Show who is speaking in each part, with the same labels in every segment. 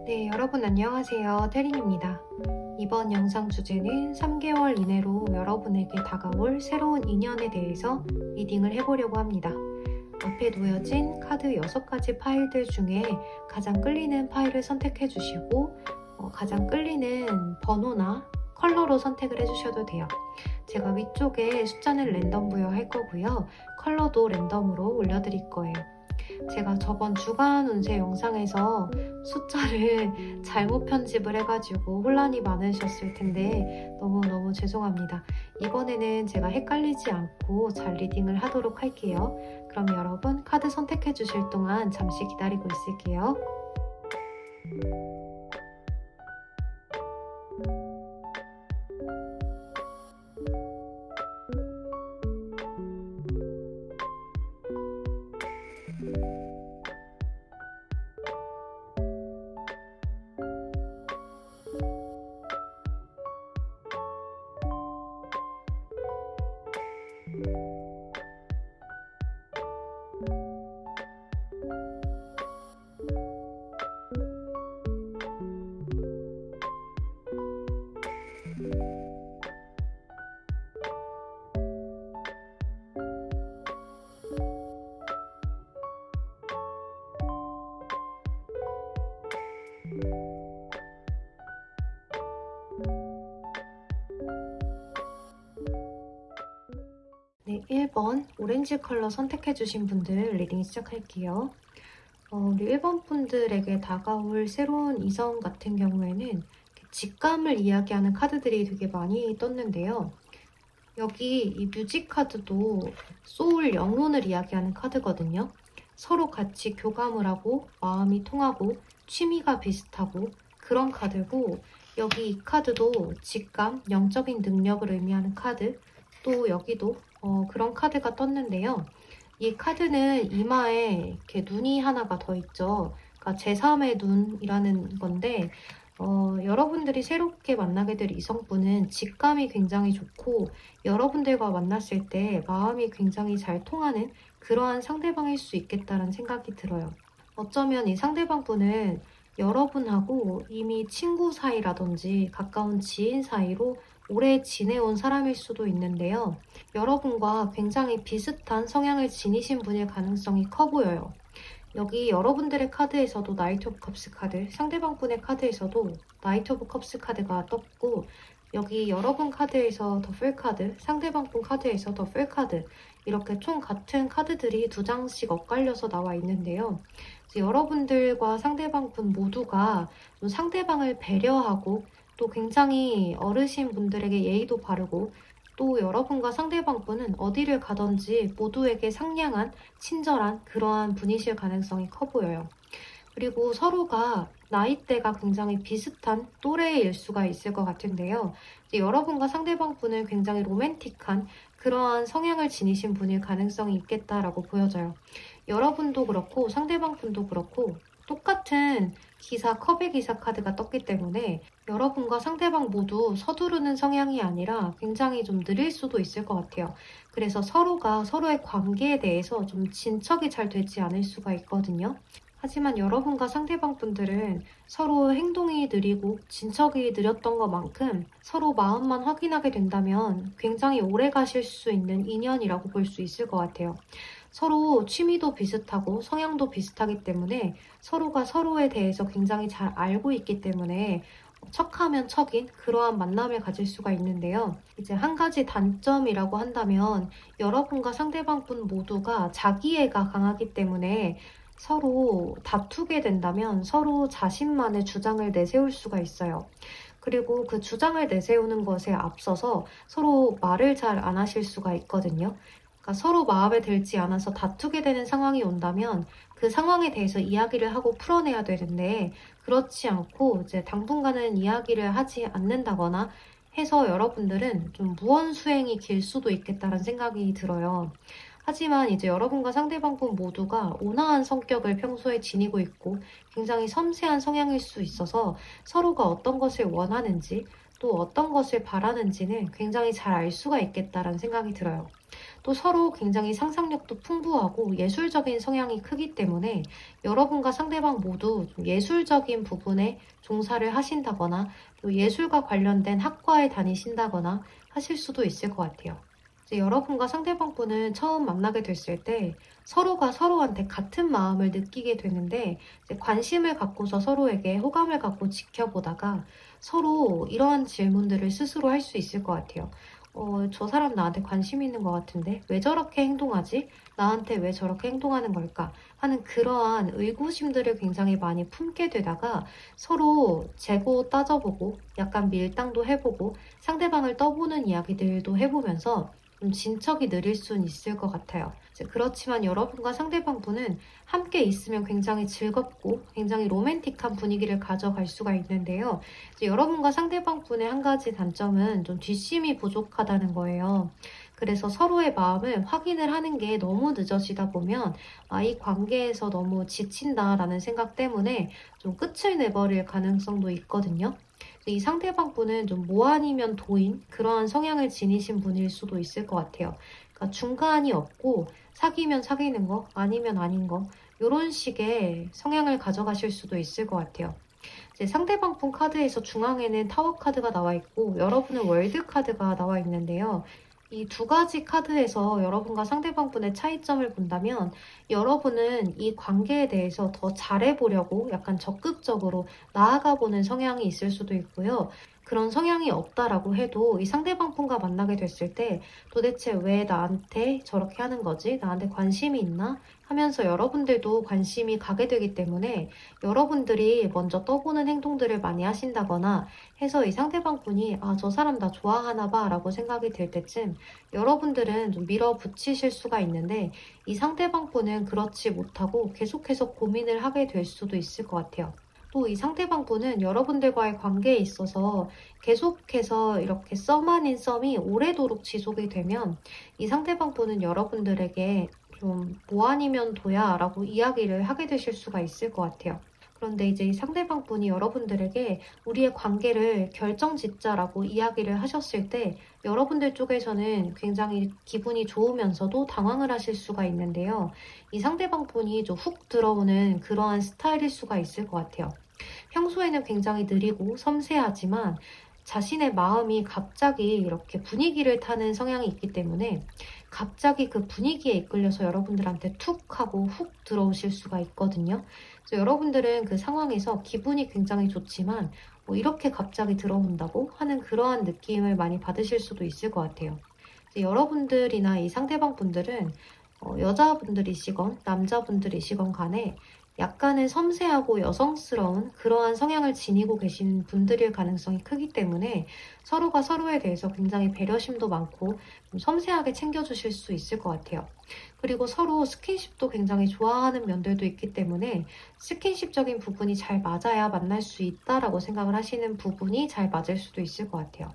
Speaker 1: 네, 여러분 안녕하세요. 태린입니다. 이번 영상 주제는 3개월 이내로 여러분에게 다가올 새로운 인연에 대해서 리딩을 해보려고 합니다. 앞에 놓여진 카드 6가지 파일들 중에 가장 끌리는 파일을 선택해 주시고 가장 끌리는 번호나 컬러로 선택을 해주셔도 돼요. 제가 위쪽에 숫자는 랜덤 부여할 거고요. 컬러도 랜덤으로 올려드릴 거예요. 제가 저번 주간 운세 영상에서 숫자를 잘못 편집을 해가지고 혼란이 많으셨을 텐데 너무너무 죄송합니다. 이번에는 제가 헷갈리지 않고 잘 리딩을 하도록 할게요. 그럼 여러분 카드 선택해 주실 동안 잠시 기다리고 있을게요. 네, 1번 오렌지 컬러 선택해주신 분들 리딩 시작할게요. 우리 1번 분들에게 다가올 새로운 이성 같은 경우에는 직감을 이야기하는 카드들이 되게 많이 떴는데요. 여기 이 뮤직 카드도 소울 영혼을 이야기하는 카드거든요. 서로 같이 교감을 하고 마음이 통하고 취미가 비슷하고 그런 카드고, 여기 이 카드도 직감, 영적인 능력을 의미하는 카드, 또 여기도 그런 카드가 떴는데요. 이 카드는 이마에 이렇게 눈이 하나가 더 있죠. 그러니까 제3의 눈이라는 건데 여러분들이 새롭게 만나게 될 이성분은 직감이 굉장히 좋고 여러분들과 만났을 때 마음이 굉장히 잘 통하는 그러한 상대방일 수 있겠다는 생각이 들어요. 어쩌면 이 상대방분은 여러분하고 이미 친구 사이라든지 가까운 지인 사이로 오래 지내온 사람일 수도 있는데요. 여러분과 굉장히 비슷한 성향을 지니신 분일 가능성이 커 보여요. 여기 여러분들의 카드에서도 나이트 오브 컵스 카드, 상대방 분의 카드에서도 나이트 오브 컵스 카드가 떴고, 여기 여러분 카드에서 더풀 카드, 상대방 분 카드에서 더풀 카드, 이렇게 총 같은 카드들이 2장씩 엇갈려서 나와 있는데요. 여러분들과 상대방 분 모두가 좀 상대방을 배려하고 또 굉장히 어르신 분들에게 예의도 바르고, 또 여러분과 상대방 분은 어디를 가든지 모두에게 상냥한, 친절한 그러한 분이실 가능성이 커 보여요. 그리고 서로가 나이대가 굉장히 비슷한 또래일 수가 있을 것 같은데요. 여러분과 상대방 분은 굉장히 로맨틱한 그러한 성향을 지니신 분일 가능성이 있겠다라고 보여져요. 여러분도 그렇고 상대방 분도 그렇고 똑같은 기사, 컵의 기사 카드가 떴기 때문에 여러분과 상대방 모두 서두르는 성향이 아니라 굉장히 좀 느릴 수도 있을 것 같아요. 그래서 서로가 서로의 관계에 대해서 좀 진척이 잘 되지 않을 수가 있거든요. 하지만 여러분과 상대방 분들은 서로 행동이 느리고 진척이 느렸던 것만큼 서로 마음만 확인하게 된다면 굉장히 오래 가실 수 있는 인연이라고 볼 수 있을 것 같아요. 서로 취미도 비슷하고 성향도 비슷하기 때문에 서로가 서로에 대해서 굉장히 잘 알고 있기 때문에 척하면 척인 그러한 만남을 가질 수가 있는데요. 이제 한 가지 단점이라고 한다면 여러분과 상대방 분 모두가 자기애가 강하기 때문에 서로 다투게 된다면 서로 자신만의 주장을 내세울 수가 있어요. 그리고 그 주장을 내세우는 것에 앞서서 서로 말을 잘 안 하실 수가 있거든요. 그러니까 서로 마음에 들지 않아서 다투게 되는 상황이 온다면 그 상황에 대해서 이야기를 하고 풀어내야 되는데 그렇지 않고 이제 당분간은 이야기를 하지 않는다거나 해서 여러분들은 좀 무언수행이 길 수도 있겠다는 생각이 들어요. 하지만 이제 여러분과 상대방분 모두가 온화한 성격을 평소에 지니고 있고 굉장히 섬세한 성향일 수 있어서 서로가 어떤 것을 원하는지 또 어떤 것을 바라는지는 굉장히 잘 알 수가 있겠다라는 생각이 들어요. 또 서로 굉장히 상상력도 풍부하고 예술적인 성향이 크기 때문에 여러분과 상대방 모두 좀 예술적인 부분에 종사를 하신다거나 또 예술과 관련된 학과에 다니신다거나 하실 수도 있을 것 같아요. 이제 여러분과 상대방분은 처음 만나게 됐을 때 서로가 서로한테 같은 마음을 느끼게 되는데 이제 관심을 갖고서 서로에게 호감을 갖고 지켜보다가 서로 이러한 질문들을 스스로 할 수 있을 것 같아요. 저 사람 나한테 관심 있는 것 같은데 왜 저렇게 행동하지? 나한테 왜 저렇게 행동하는 걸까? 하는 그러한 의구심들을 굉장히 많이 품게 되다가 서로 재고 따져보고 약간 밀당도 해보고 상대방을 떠보는 이야기들도 해보면서 좀 진척이 느릴 수는 있을 것 같아요. 그렇지만 여러분과 상대방분은 함께 있으면 굉장히 즐겁고 굉장히 로맨틱한 분위기를 가져갈 수가 있는데요. 이제 여러분과 상대방분의 한 가지 단점은 좀 뒷심이 부족하다는 거예요. 그래서 서로의 마음을 확인을 하는 게 너무 늦어지다 보면 이 관계에서 너무 지친다라는 생각 때문에 좀 끝을 내버릴 가능성도 있거든요. 이 상대방 분은 좀 뭐 아니면 도인 그러한 성향을 지니신 분일 수도 있을 것 같아요. 그러니까 중간이 없고 사귀면 사귀는 거 아니면 아닌 거 이런 식의 성향을 가져가실 수도 있을 것 같아요. 이제 상대방 분 카드에서 중앙에는 타워 카드가 나와 있고 여러분은 월드 카드가 나와 있는데요. 이 두 가지 카드에서 여러분과 상대방 분의 차이점을 본다면 여러분은 이 관계에 대해서 더 잘해보려고 약간 적극적으로 나아가 보는 성향이 있을 수도 있고요. 그런 성향이 없다라고 해도 이 상대방 분과 만나게 됐을 때 도대체 왜 나한테 저렇게 하는 거지? 나한테 관심이 있나? 하면서 여러분들도 관심이 가게 되기 때문에 여러분들이 먼저 떠보는 행동들을 많이 하신다거나 해서 이 상대방 분이 저 사람 나 좋아하나 봐 라고 생각이 들 때쯤 여러분들은 좀 밀어붙이실 수가 있는데 이 상대방 분은 그렇지 못하고 계속해서 고민을 하게 될 수도 있을 것 같아요. 또 이 상대방 분은 여러분들과의 관계에 있어서 계속해서 이렇게 썸 아닌 썸이 오래도록 지속이 되면 이 상대방 분은 여러분들에게 좀 뭐 아니면 도야 라고 이야기를 하게 되실 수가 있을 것 같아요. 그런데 이제 이 상대방 분이 여러분들에게 우리의 관계를 결정짓자라고 이야기를 하셨을 때 여러분들 쪽에서는 굉장히 기분이 좋으면서도 당황을 하실 수가 있는데요. 이 상대방 분이 좀 훅 들어오는 그러한 스타일일 수가 있을 것 같아요. 평소에는 굉장히 느리고 섬세하지만 자신의 마음이 갑자기 이렇게 분위기를 타는 성향이 있기 때문에 갑자기 그 분위기에 이끌려서 여러분들한테 툭 하고 훅 들어오실 수가 있거든요. 그래서 여러분들은 그 상황에서 기분이 굉장히 좋지만 뭐 이렇게 갑자기 들어온다고 하는 그러한 느낌을 많이 받으실 수도 있을 것 같아요. 이제 여러분들이나 이 상대방 분들은 여자분들이시건 남자분들이시건 간에 약간은 섬세하고 여성스러운 그러한 성향을 지니고 계신 분들일 가능성이 크기 때문에 서로가 서로에 대해서 굉장히 배려심도 많고 좀 섬세하게 챙겨주실 수 있을 것 같아요. 그리고 서로 스킨십도 굉장히 좋아하는 면들도 있기 때문에 스킨십적인 부분이 잘 맞아야 만날 수 있다라고 생각을 하시는 부분이 잘 맞을 수도 있을 것 같아요.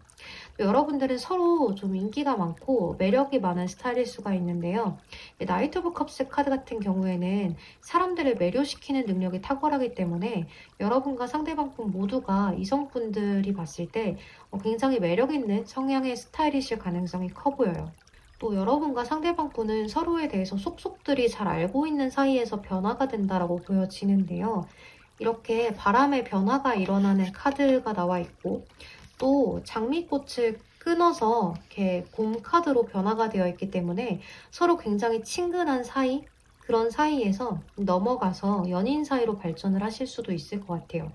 Speaker 1: 또 여러분들은 서로 좀 인기가 많고 매력이 많은 스타일일 수가 있는데요. 나이트 오브 컵스 카드 같은 경우에는 사람들을 매료시키는 능력이 탁월하기 때문에 여러분과 상대방분 모두가 이성분들이 봤을 때 굉장히 매력 있는 성향의 스타일이실 가능성이 커 보여요. 또 여러분과 상대방분은 서로에 대해서 속속들이 잘 알고 있는 사이에서 변화가 된다라고 보여지는데요. 이렇게 바람의 변화가 일어나는 카드가 나와 있고 또 장미꽃을 끊어서 이렇게 곰 카드로 변화가 되어 있기 때문에 서로 굉장히 친근한 사이, 그런 사이에서 넘어가서 연인 사이로 발전을 하실 수도 있을 것 같아요.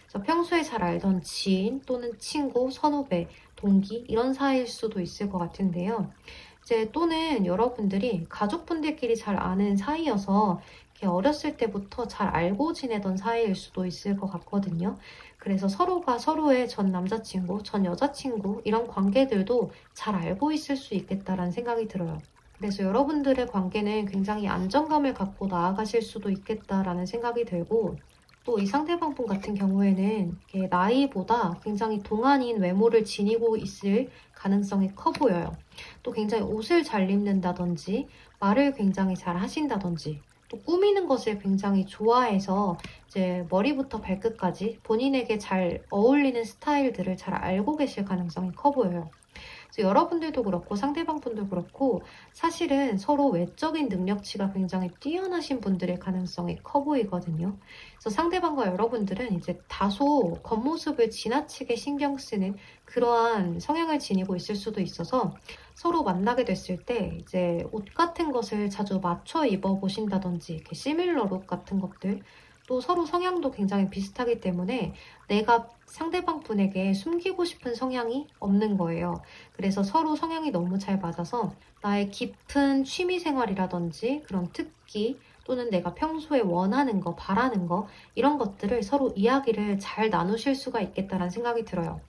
Speaker 1: 그래서 평소에 잘 알던 지인 또는 친구, 선후배, 동기 이런 사이일 수도 있을 것 같은데요. 이제 또는 여러분들이 가족분들끼리 잘 아는 사이여서 이렇게 어렸을 때부터 잘 알고 지내던 사이일 수도 있을 것 같거든요. 그래서 서로가 서로의 전 남자친구, 전 여자친구 이런 관계들도 잘 알고 있을 수 있겠다라는 생각이 들어요. 그래서 여러분들의 관계는 굉장히 안정감을 갖고 나아가실 수도 있겠다라는 생각이 들고 또 이 상대방분 같은 경우에는 이렇게 나이보다 굉장히 동안인 외모를 지니고 있을 가능성이 커 보여요. 또 굉장히 옷을 잘 입는다든지 말을 굉장히 잘 하신다든지 또 꾸미는 것을 굉장히 좋아해서 이제 머리부터 발끝까지 본인에게 잘 어울리는 스타일들을 잘 알고 계실 가능성이 커 보여요. 그래서 여러분들도 그렇고 상대방분도 그렇고 사실은 서로 외적인 능력치가 굉장히 뛰어나신 분들의 가능성이 커 보이거든요. 그래서 상대방과 여러분들은 이제 다소 겉모습을 지나치게 신경 쓰는 그러한 성향을 지니고 있을 수도 있어서 서로 만나게 됐을 때 이제 옷 같은 것을 자주 맞춰 입어 보신다든지 이렇게 시밀러룩 같은 것들 또 서로 성향도 굉장히 비슷하기 때문에 내가 상대방 분에게 숨기고 싶은 성향이 없는 거예요. 그래서 서로 성향이 너무 잘 맞아서 나의 깊은 취미 생활이라든지 그런 특기 또는 내가 평소에 원하는 거, 바라는 거 이런 것들을 서로 이야기를 잘 나누실 수가 있겠다라는 생각이 들어요.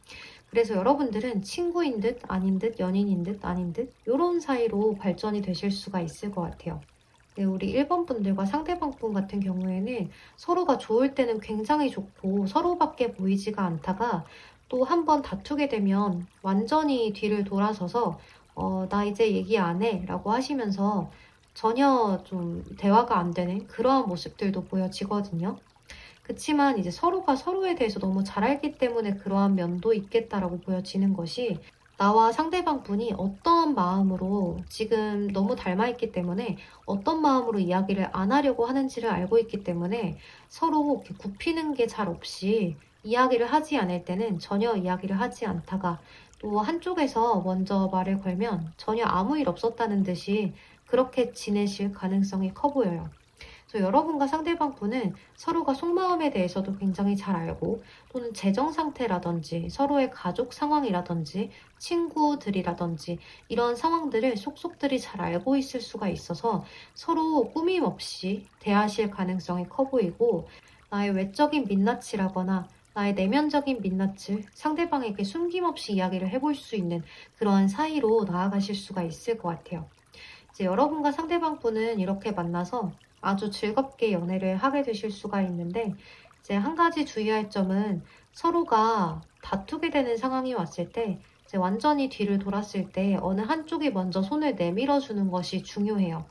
Speaker 1: 그래서 여러분들은 친구인 듯 아닌 듯 연인인 듯 아닌 듯 이런 사이로 발전이 되실 수가 있을 것 같아요. 네, 우리 1번 분들과 상대방 분 같은 경우에는 서로가 좋을 때는 굉장히 좋고 서로밖에 보이지가 않다가 또 한 번 다투게 되면 완전히 뒤를 돌아서서 나 이제 얘기 안 해 라고 하시면서 전혀 좀 대화가 안 되는 그러한 모습들도 보여지거든요. 그치만 이제 서로가 서로에 대해서 너무 잘 알기 때문에 그러한 면도 있겠다라고 보여지는 것이 나와 상대방 분이 어떤 마음으로 지금 너무 닮아있기 때문에 어떤 마음으로 이야기를 안 하려고 하는지를 알고 있기 때문에 서로 이렇게 굽히는 게 잘 없이 이야기를 하지 않을 때는 전혀 이야기를 하지 않다가 또 한쪽에서 먼저 말을 걸면 전혀 아무 일 없었다는 듯이 그렇게 지내실 가능성이 커 보여요. 그래서 여러분과 상대방 분은 서로가 속마음에 대해서도 굉장히 잘 알고 또는 재정 상태라든지 서로의 가족 상황이라든지 친구들이라든지 이런 상황들을 속속들이 잘 알고 있을 수가 있어서 서로 꾸밈 없이 대하실 가능성이 커 보이고 나의 외적인 민낯이라거나 나의 내면적인 민낯을 상대방에게 숨김없이 이야기를 해볼 수 있는 그러한 사이로 나아가실 수가 있을 것 같아요. 이제 여러분과 상대방 분은 이렇게 만나서 아주 즐겁게 연애를 하게 되실 수가 있는데 이제 한 가지 주의할 점은 서로가 다투게 되는 상황이 왔을 때 이제 완전히 뒤를 돌았을 때 어느 한쪽이 먼저 손을 내밀어 주는 것이 중요해요.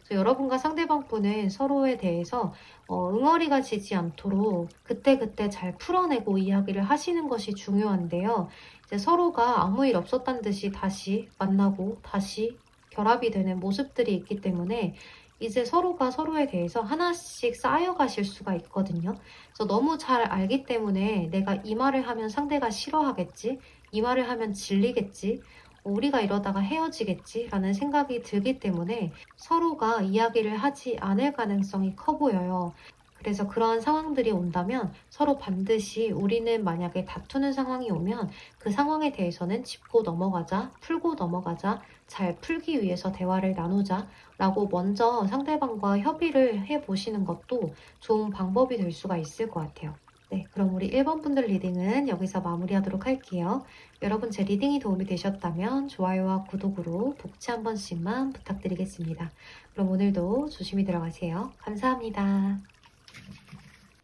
Speaker 1: 그래서 여러분과 상대방 분은 서로에 대해서 응어리가 지지 않도록 그때그때 잘 풀어내고 이야기를 하시는 것이 중요한데요. 이제 서로가 아무 일 없었다는 듯이 다시 만나고 다시 결합이 되는 모습들이 있기 때문에 이제 서로가 서로에 대해서 하나씩 쌓여가실 수가 있거든요. 그래서 너무 잘 알기 때문에 내가 이 말을 하면 상대가 싫어하겠지, 이 말을 하면 질리겠지, 우리가 이러다가 헤어지겠지 라는 생각이 들기 때문에 서로가 이야기를 하지 않을 가능성이 커 보여요. 그래서 그러한 상황들이 온다면 서로 반드시 우리는 만약에 다투는 상황이 오면 그 상황에 대해서는 짚고 넘어가자, 풀고 넘어가자, 잘 풀기 위해서 대화를 나누자 라고 먼저 상대방과 협의를 해보시는 것도 좋은 방법이 될 수가 있을 것 같아요. 네, 그럼 우리 1번 분들 리딩은 여기서 마무리하도록 할게요. 여러분 제 리딩이 도움이 되셨다면 좋아요와 구독으로 복지 한 번씩만 부탁드리겠습니다. 그럼 오늘도 조심히 들어가세요. 감사합니다.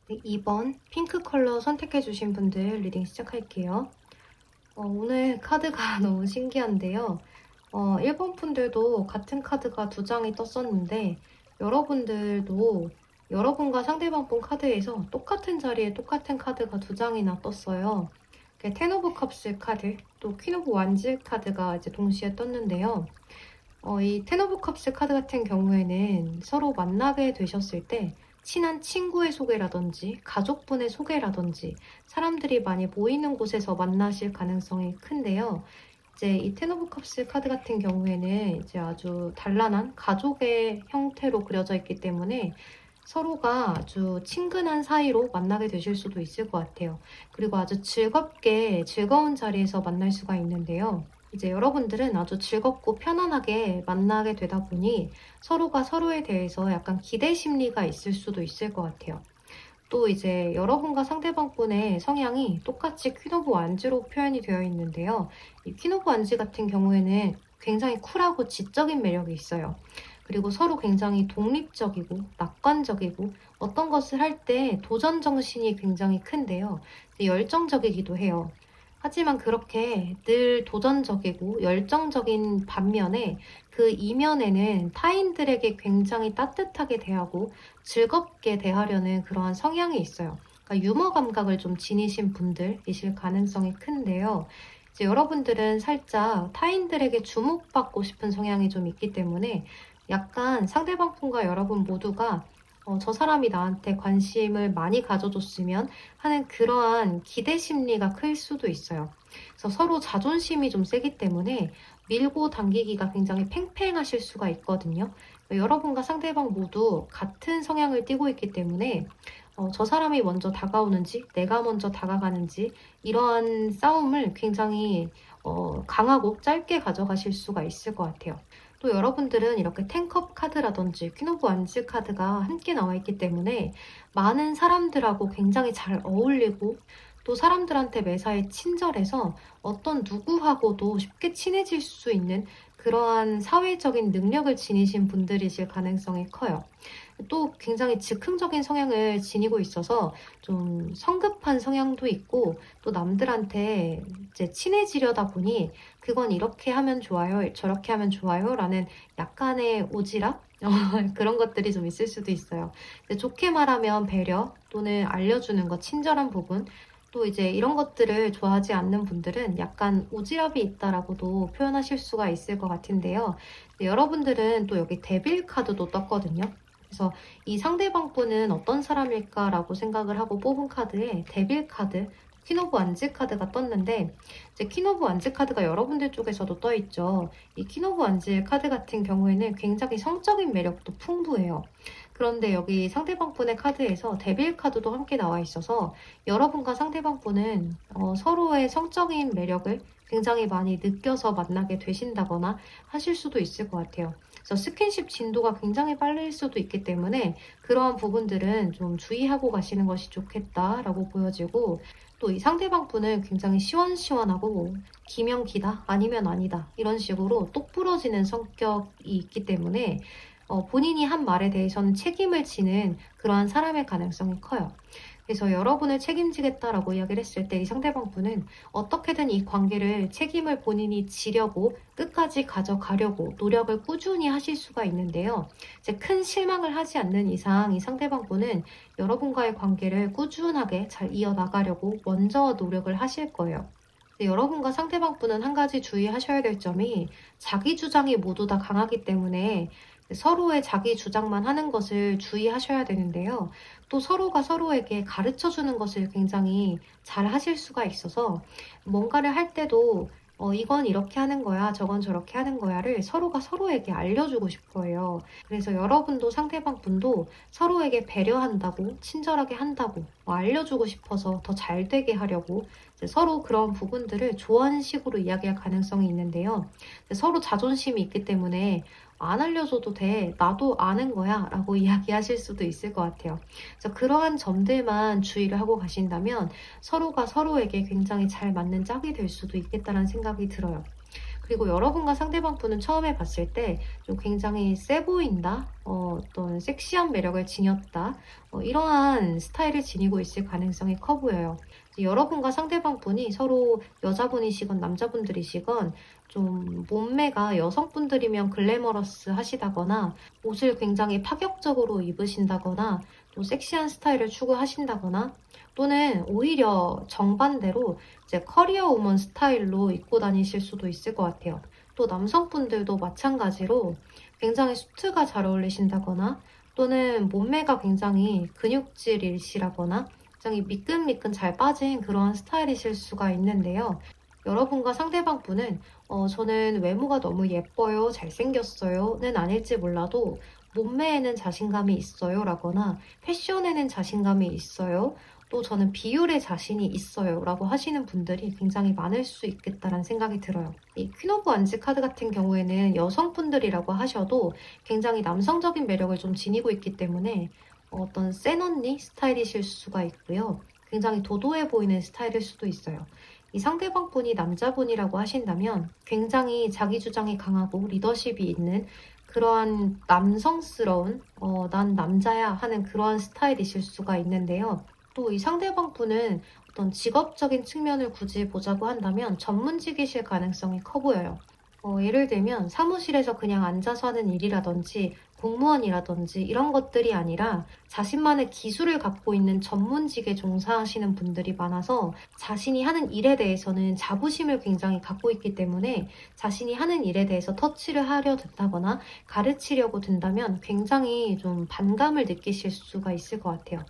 Speaker 1: 네, 2번 핑크 컬러 선택해주신 분들 리딩 시작할게요. 오늘 카드가 너무 신기한데요. 1번 분들도 같은 카드가 두 장이 떴었는데, 여러분들도 여러분과 상대방 분 카드에서 똑같은 자리에 똑같은 카드가 두 장이나 떴어요. 텐 오브 컵스 카드, 또 퀸 오브 완즈 카드가 이제 동시에 떴는데요. 이 텐 오브 컵스 카드 같은 경우에는 서로 만나게 되셨을 때 친한 친구의 소개라든지 가족분의 소개라든지 사람들이 많이 모이는 곳에서 만나실 가능성이 큰데요. 이제 이 텐 오브 컵스 카드 같은 경우에는 이제 아주 단란한 가족의 형태로 그려져 있기 때문에 서로가 아주 친근한 사이로 만나게 되실 수도 있을 것 같아요. 그리고 아주 즐겁게 즐거운 자리에서 만날 수가 있는데요. 이제 여러분들은 아주 즐겁고 편안하게 만나게 되다 보니 서로가 서로에 대해서 약간 기대 심리가 있을 수도 있을 것 같아요. 또 이제 여러분과 상대방 분의 성향이 똑같이 퀸 오브 완즈로 표현이 되어 있는데요. 이 퀸 오브 완즈 같은 경우에는 굉장히 쿨하고 지적인 매력이 있어요. 그리고 서로 굉장히 독립적이고 낙관적이고 어떤 것을 할 때 도전 정신이 굉장히 큰데요. 열정적이기도 해요. 하지만 그렇게 늘 도전적이고 열정적인 반면에 그 이면에는 타인들에게 굉장히 따뜻하게 대하고 즐겁게 대하려는 그러한 성향이 있어요. 그러니까 유머 감각을 좀 지니신 분들이실 가능성이 큰데요. 이제 여러분들은 살짝 타인들에게 주목받고 싶은 성향이 좀 있기 때문에 약간 상대방 분과 여러분 모두가 저 사람이 나한테 관심을 많이 가져줬으면 하는 그러한 기대 심리가 클 수도 있어요. 그래서 서로 자존심이 좀 세기 때문에 밀고 당기기가 굉장히 팽팽하실 수가 있거든요. 여러분과 상대방 모두 같은 성향을 띠고 있기 때문에 저 사람이 먼저 다가오는지 내가 먼저 다가가는지 이러한 싸움을 굉장히 강하고 짧게 가져가실 수가 있을 것 같아요. 또 여러분들은 이렇게 텐컵 카드라든지 퀸 오브 완즈 카드가 함께 나와 있기 때문에 많은 사람들하고 굉장히 잘 어울리고 또 사람들한테 매사에 친절해서 어떤 누구하고도 쉽게 친해질 수 있는 그러한 사회적인 능력을 지니신 분들이실 가능성이 커요. 또 굉장히 즉흥적인 성향을 지니고 있어서 좀 성급한 성향도 있고 또 남들한테 이제 친해지려다 보니 그건 이렇게 하면 좋아요, 저렇게 하면 좋아요 라는 약간의 오지랖? 그런 것들이 좀 있을 수도 있어요. 좋게 말하면 배려 또는 알려주는 것, 친절한 부분 또 이제 이런 것들을 좋아하지 않는 분들은 약간 오지랖이 있다라고도 표현하실 수가 있을 것 같은데요. 여러분들은 또 여기 데빌 카드도 떴거든요. 그래서 이 상대방 분은 어떤 사람일까라고 생각을 하고 뽑은 카드에 데빌 카드, 퀸 오브 완즈 카드가 떴는데 이제 퀸 오브 완즈 카드가 여러분들 쪽에서도 떠있죠. 이 퀸 오브 완즈 카드 같은 경우에는 굉장히 성적인 매력도 풍부해요. 그런데 여기 상대방 분의 카드에서 데빌 카드도 함께 나와 있어서 여러분과 상대방 분은 서로의 성적인 매력을 굉장히 많이 느껴서 만나게 되신다거나 하실 수도 있을 것 같아요. 그래서 스킨십 진도가 굉장히 빠를 수도 있기 때문에 그러한 부분들은 좀 주의하고 가시는 것이 좋겠다라고 보여지고 또 이 상대방 분은 굉장히 시원시원하고 기면 기다 아니면 아니다 이런 식으로 똑부러지는 성격이 있기 때문에 본인이 한 말에 대해서는 책임을 지는 그러한 사람의 가능성이 커요. 그래서 여러분을 책임지겠다라고 이야기를 했을 때 이 상대방 분은 어떻게든 이 관계를 책임을 본인이 지려고 끝까지 가져가려고 노력을 꾸준히 하실 수가 있는데요. 이제 큰 실망을 하지 않는 이상 이 상대방 분은 여러분과의 관계를 꾸준하게 잘 이어나가려고 먼저 노력을 하실 거예요. 여러분과 상대방 분은 한 가지 주의하셔야 될 점이 자기 주장이 모두 다 강하기 때문에 서로의 자기 주장만 하는 것을 주의하셔야 되는데요. 또 서로가 서로에게 가르쳐 주는 것을 굉장히 잘 하실 수가 있어서 뭔가를 할 때도 이건 이렇게 하는 거야, 저건 저렇게 하는 거야를 서로가 서로에게 알려주고 싶어요. 그래서 여러분도 상대방 분도 서로에게 배려한다고, 친절하게 한다고 알려주고 싶어서 더 잘 되게 하려고 서로 그런 부분들을 조언식으로 이야기할 가능성이 있는데요. 서로 자존심이 있기 때문에 안 알려줘도 돼, 나도 아는 거야 라고 이야기하실 수도 있을 것 같아요. 그래서 그러한 점들만 주의를 하고 가신다면 서로가 서로에게 굉장히 잘 맞는 짝이 될 수도 있겠다는 생각이 들어요. 그리고 여러분과 상대방 분은 처음에 봤을 때 좀 굉장히 세 보인다, 어떤 섹시한 매력을 지녔다, 이러한 스타일을 지니고 있을 가능성이 커 보여요. 여러분과 상대방 분이 서로 여자분이시건 남자분들이시건 좀 몸매가 여성분들이면 글래머러스 하시다거나 옷을 굉장히 파격적으로 입으신다거나 또 섹시한 스타일을 추구하신다거나 또는 오히려 정반대로 이제 커리어 우먼 스타일로 입고 다니실 수도 있을 것 같아요. 또 남성분들도 마찬가지로 굉장히 수트가 잘 어울리신다거나 또는 몸매가 굉장히 근육질이시라거나 굉장히 미끈미끈 잘 빠진 그런 스타일이실 수가 있는데요. 여러분과 상대방 분은 저는 외모가 너무 예뻐요, 잘생겼어요는 아닐지 몰라도 몸매에는 자신감이 있어요 라거나 패션에는 자신감이 있어요, 또 저는 비율에 자신이 있어요 라고 하시는 분들이 굉장히 많을 수 있겠다라는 생각이 들어요. 이 퀸 오브 완즈 카드 같은 경우에는 여성분들이라고 하셔도 굉장히 남성적인 매력을 좀 지니고 있기 때문에 어떤 센 언니 스타일이실 수가 있고요. 굉장히 도도해 보이는 스타일일 수도 있어요. 이 상대방 분이 남자분이라고 하신다면 굉장히 자기 주장이 강하고 리더십이 있는 그러한 남성스러운 난 남자야 하는 그러한 스타일이실 수가 있는데요. 또 이 상대방 분은 어떤 직업적인 측면을 굳이 보자고 한다면 전문직이실 가능성이 커 보여요. 예를 들면 사무실에서 그냥 앉아서 하는 일이라든지 공무원이라든지 이런 것들이 아니라 자신만의 기술을 갖고 있는 전문직에 종사하시는 분들이 많아서 자신이 하는 일에 대해서는 자부심을 굉장히 갖고 있기 때문에 자신이 하는 일에 대해서 터치를 하려 든다거나 가르치려고 든다면 굉장히 좀 반감을 느끼실 수가 있을 것 같아요.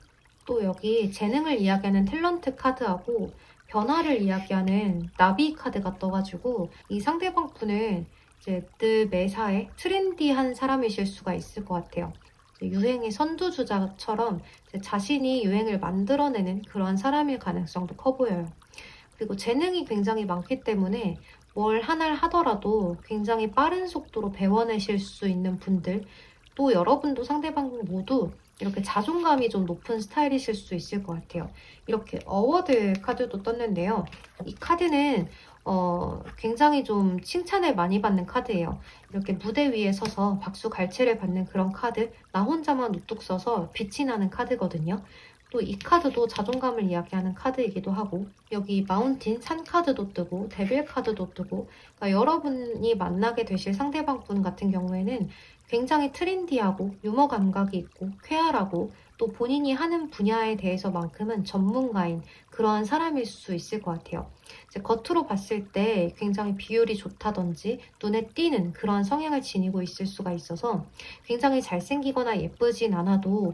Speaker 1: 또 여기 재능을 이야기하는 탤런트 카드하고 변화를 이야기하는 나비 카드가 떠가지고 이 상대방 분은 이제 늘 매사에 트렌디한 사람이실 수가 있을 것 같아요. 유행의 선두주자처럼 자신이 유행을 만들어내는 그런 사람일 가능성도 커 보여요. 그리고 재능이 굉장히 많기 때문에 뭘 하나를 하더라도 굉장히 빠른 속도로 배워내실 수 있는 분들, 또 여러분도 상대방 모두 이렇게 자존감이 좀 높은 스타일이실 수 있을 것 같아요. 이렇게 어워드 카드도 떴는데요. 이 카드는 굉장히 좀 칭찬을 많이 받는 카드예요. 이렇게 무대 위에 서서 박수 갈채를 받는 그런 카드, 나 혼자만 우뚝 서서 빛이 나는 카드거든요. 또 이 카드도 자존감을 이야기하는 카드이기도 하고, 여기 마운틴 산 카드도 뜨고 데빌 카드도 뜨고, 그러니까 여러분이 만나게 되실 상대방 분 같은 경우에는 굉장히 트렌디하고 유머 감각이 있고 쾌활하고 또 본인이 하는 분야에 대해서만큼은 전문가인 그러한 사람일 수 있을 것 같아요. 이제 겉으로 봤을 때 굉장히 비율이 좋다든지 눈에 띄는 그러한 성향을 지니고 있을 수가 있어서 굉장히 잘생기거나 예쁘진 않아도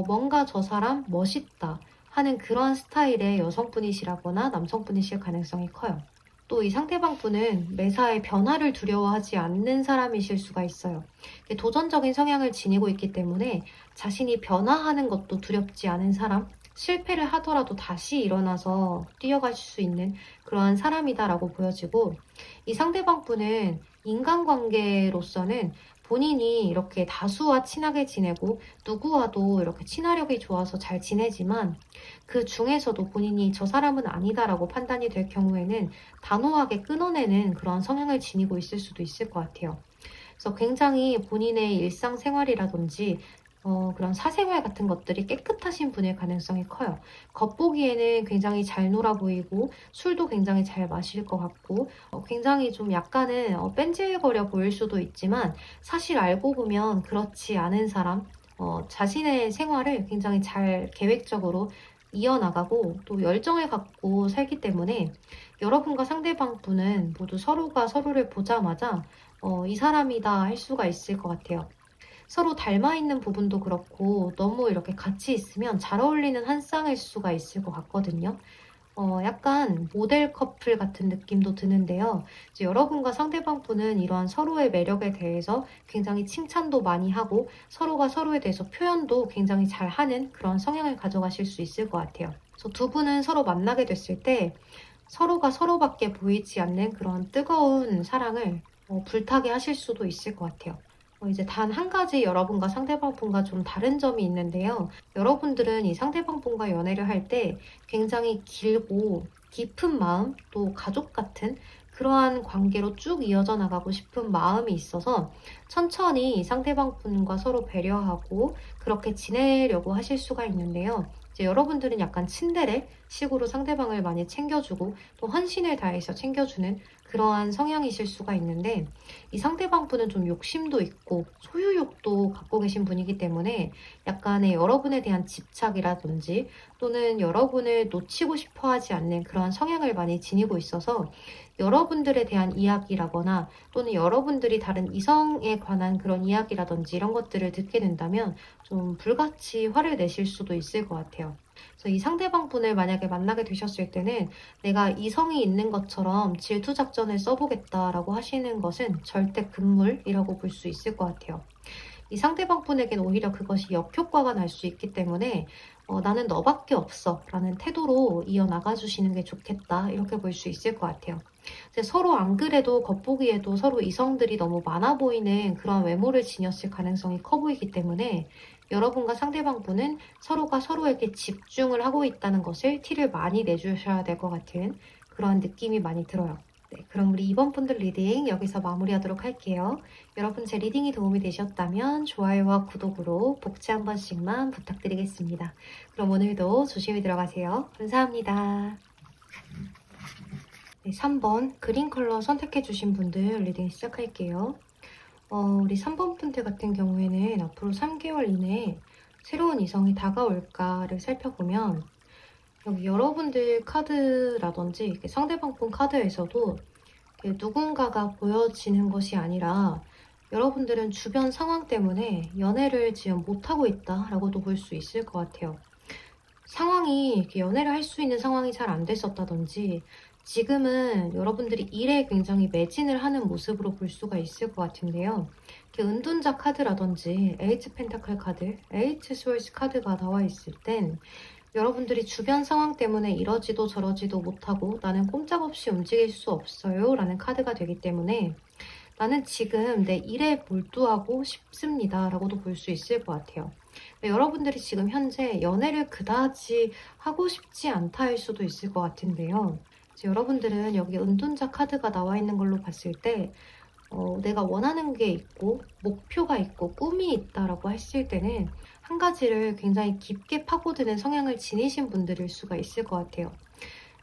Speaker 1: 뭔가 저 사람 멋있다 하는 그런 스타일의 여성분이시라거나 남성분이실 가능성이 커요. 또 이 상대방 분은 매사에 변화를 두려워하지 않는 사람이실 수가 있어요. 도전적인 성향을 지니고 있기 때문에 자신이 변화하는 것도 두렵지 않은 사람, 실패를 하더라도 다시 일어나서 뛰어갈 수 있는 그러한 사람이다라고 보여지고, 이 상대방 분은 인간관계로서는 본인이 이렇게 다수와 친하게 지내고 누구와도 이렇게 친화력이 좋아서 잘 지내지만 그 중에서도 본인이 저 사람은 아니다라고 판단이 될 경우에는 단호하게 끊어내는 그런 성향을 지니고 있을 수도 있을 것 같아요. 그래서 굉장히 본인의 일상생활이라든지 그런 사생활 같은 것들이 깨끗하신 분일 가능성이 커요. 겉보기에는 굉장히 잘 놀아 보이고 술도 굉장히 잘 마실 것 같고 굉장히 좀 약간은 뺀질거려 보일 수도 있지만 사실 알고 보면 그렇지 않은 사람, 자신의 생활을 굉장히 잘 계획적으로 이어나가고 또 열정을 갖고 살기 때문에 여러분과 상대방 분은 모두 서로가 서로를 보자마자 이 사람이다 할 수가 있을 것 같아요. 서로 닮아 있는 부분도 그렇고 너무 이렇게 같이 있으면 잘 어울리는 한 쌍일 수가 있을 것 같거든요. 약간 모델 커플 같은 느낌도 드는데요. 이제 여러분과 상대방 분은 이러한 서로의 매력에 대해서 굉장히 칭찬도 많이 하고 서로가 서로에 대해서 표현도 굉장히 잘 하는 그런 성향을 가져가실 수 있을 것 같아요. 그래서 두 분은 서로 만나게 됐을 때 서로가 서로밖에 보이지 않는 그런 뜨거운 사랑을 불타게 하실 수도 있을 것 같아요. 이제 단 한 가지 여러분과 상대방 분과 좀 다른 점이 있는데요. 여러분들은 이 상대방 분과 연애를 할 때 굉장히 길고 깊은 마음, 또 가족 같은 그러한 관계로 쭉 이어져 나가고 싶은 마음이 있어서 천천히 상대방 분과 서로 배려하고 그렇게 지내려고 하실 수가 있는데요. 이제 여러분들은 약간 츤데레 식으로 상대방을 많이 챙겨주고 또 헌신을 다해서 챙겨주는 그러한 성향이실 수가 있는데, 이 상대방 분은 좀 욕심도 있고 소유욕도 갖고 계신 분이기 때문에 약간의 여러분에 대한 집착이라든지 또는 여러분을 놓치고 싶어 하지 않는 그러한 성향을 많이 지니고 있어서, 여러분들에 대한 이야기라거나 또는 여러분들이 다른 이성에 관한 그런 이야기라든지 이런 것들을 듣게 된다면 좀 불같이 화를 내실 수도 있을 것 같아요. 그래서 이 상대방 분을 만약에 만나게 되셨을 때는 내가 이성이 있는 것처럼 질투 작전을 써보겠다라고 하시는 것은 절대 금물이라고 볼 수 있을 것 같아요. 이 상대방 분에게는 오히려 그것이 역효과가 날 수 있기 때문에 나는 너밖에 없어 라는 태도로 이어나가 주시는 게 좋겠다, 이렇게 볼 수 있을 것 같아요. 이제 서로 안 그래도 겉보기에도 서로 이성들이 너무 많아 보이는 그런 외모를 지녔을 가능성이 커 보이기 때문에 여러분과 상대방 분은 서로가 서로에게 집중을 하고 있다는 것을 티를 많이 내주셔야 될 것 같은 그런 느낌이 많이 들어요. 네, 그럼 우리 이번 분들 리딩 여기서 마무리하도록 할게요. 여러분 제 리딩이 도움이 되셨다면 좋아요와 구독으로 복지 한 번씩만 부탁드리겠습니다. 그럼 오늘도 조심히 들어가세요. 감사합니다. 네, 3번 그린 컬러 선택해주신 분들 리딩 시작할게요. 우리 3번 분들 같은 경우에는 앞으로 3개월 이내에 새로운 이성이 다가올까를 살펴보면, 여기 여러분들 카드라든지 상대방 분 카드에서도 누군가가 보여지는 것이 아니라 여러분들은 주변 상황 때문에 연애를 지금 못하고 있다라고도 볼 수 있을 것 같아요. 상황이 연애를 할 수 있는 상황이 잘 안 됐었다든지 지금은 여러분들이 일에 굉장히 매진을 하는 모습으로 볼 수가 있을 것 같은데요. 은둔자 카드라든지 에이트 펜타클 카드, 에이트 스월스 카드가 나와 있을 땐 여러분들이 주변 상황 때문에 이러지도 저러지도 못하고 나는 꼼짝없이 움직일 수 없어요 라는 카드가 되기 때문에 나는 지금 내 일에 몰두하고 싶습니다 라고도 볼 수 있을 것 같아요. 여러분들이 지금 현재 연애를 그다지 하고 싶지 않다 할 수도 있을 것 같은데요. 여러분들은 여기 은둔자 카드가 나와 있는 걸로 봤을 때 내가 원하는 게 있고 목표가 있고 꿈이 있다라고 했을 때는 한 가지를 굉장히 깊게 파고드는 성향을 지니신 분들일 수가 있을 것 같아요.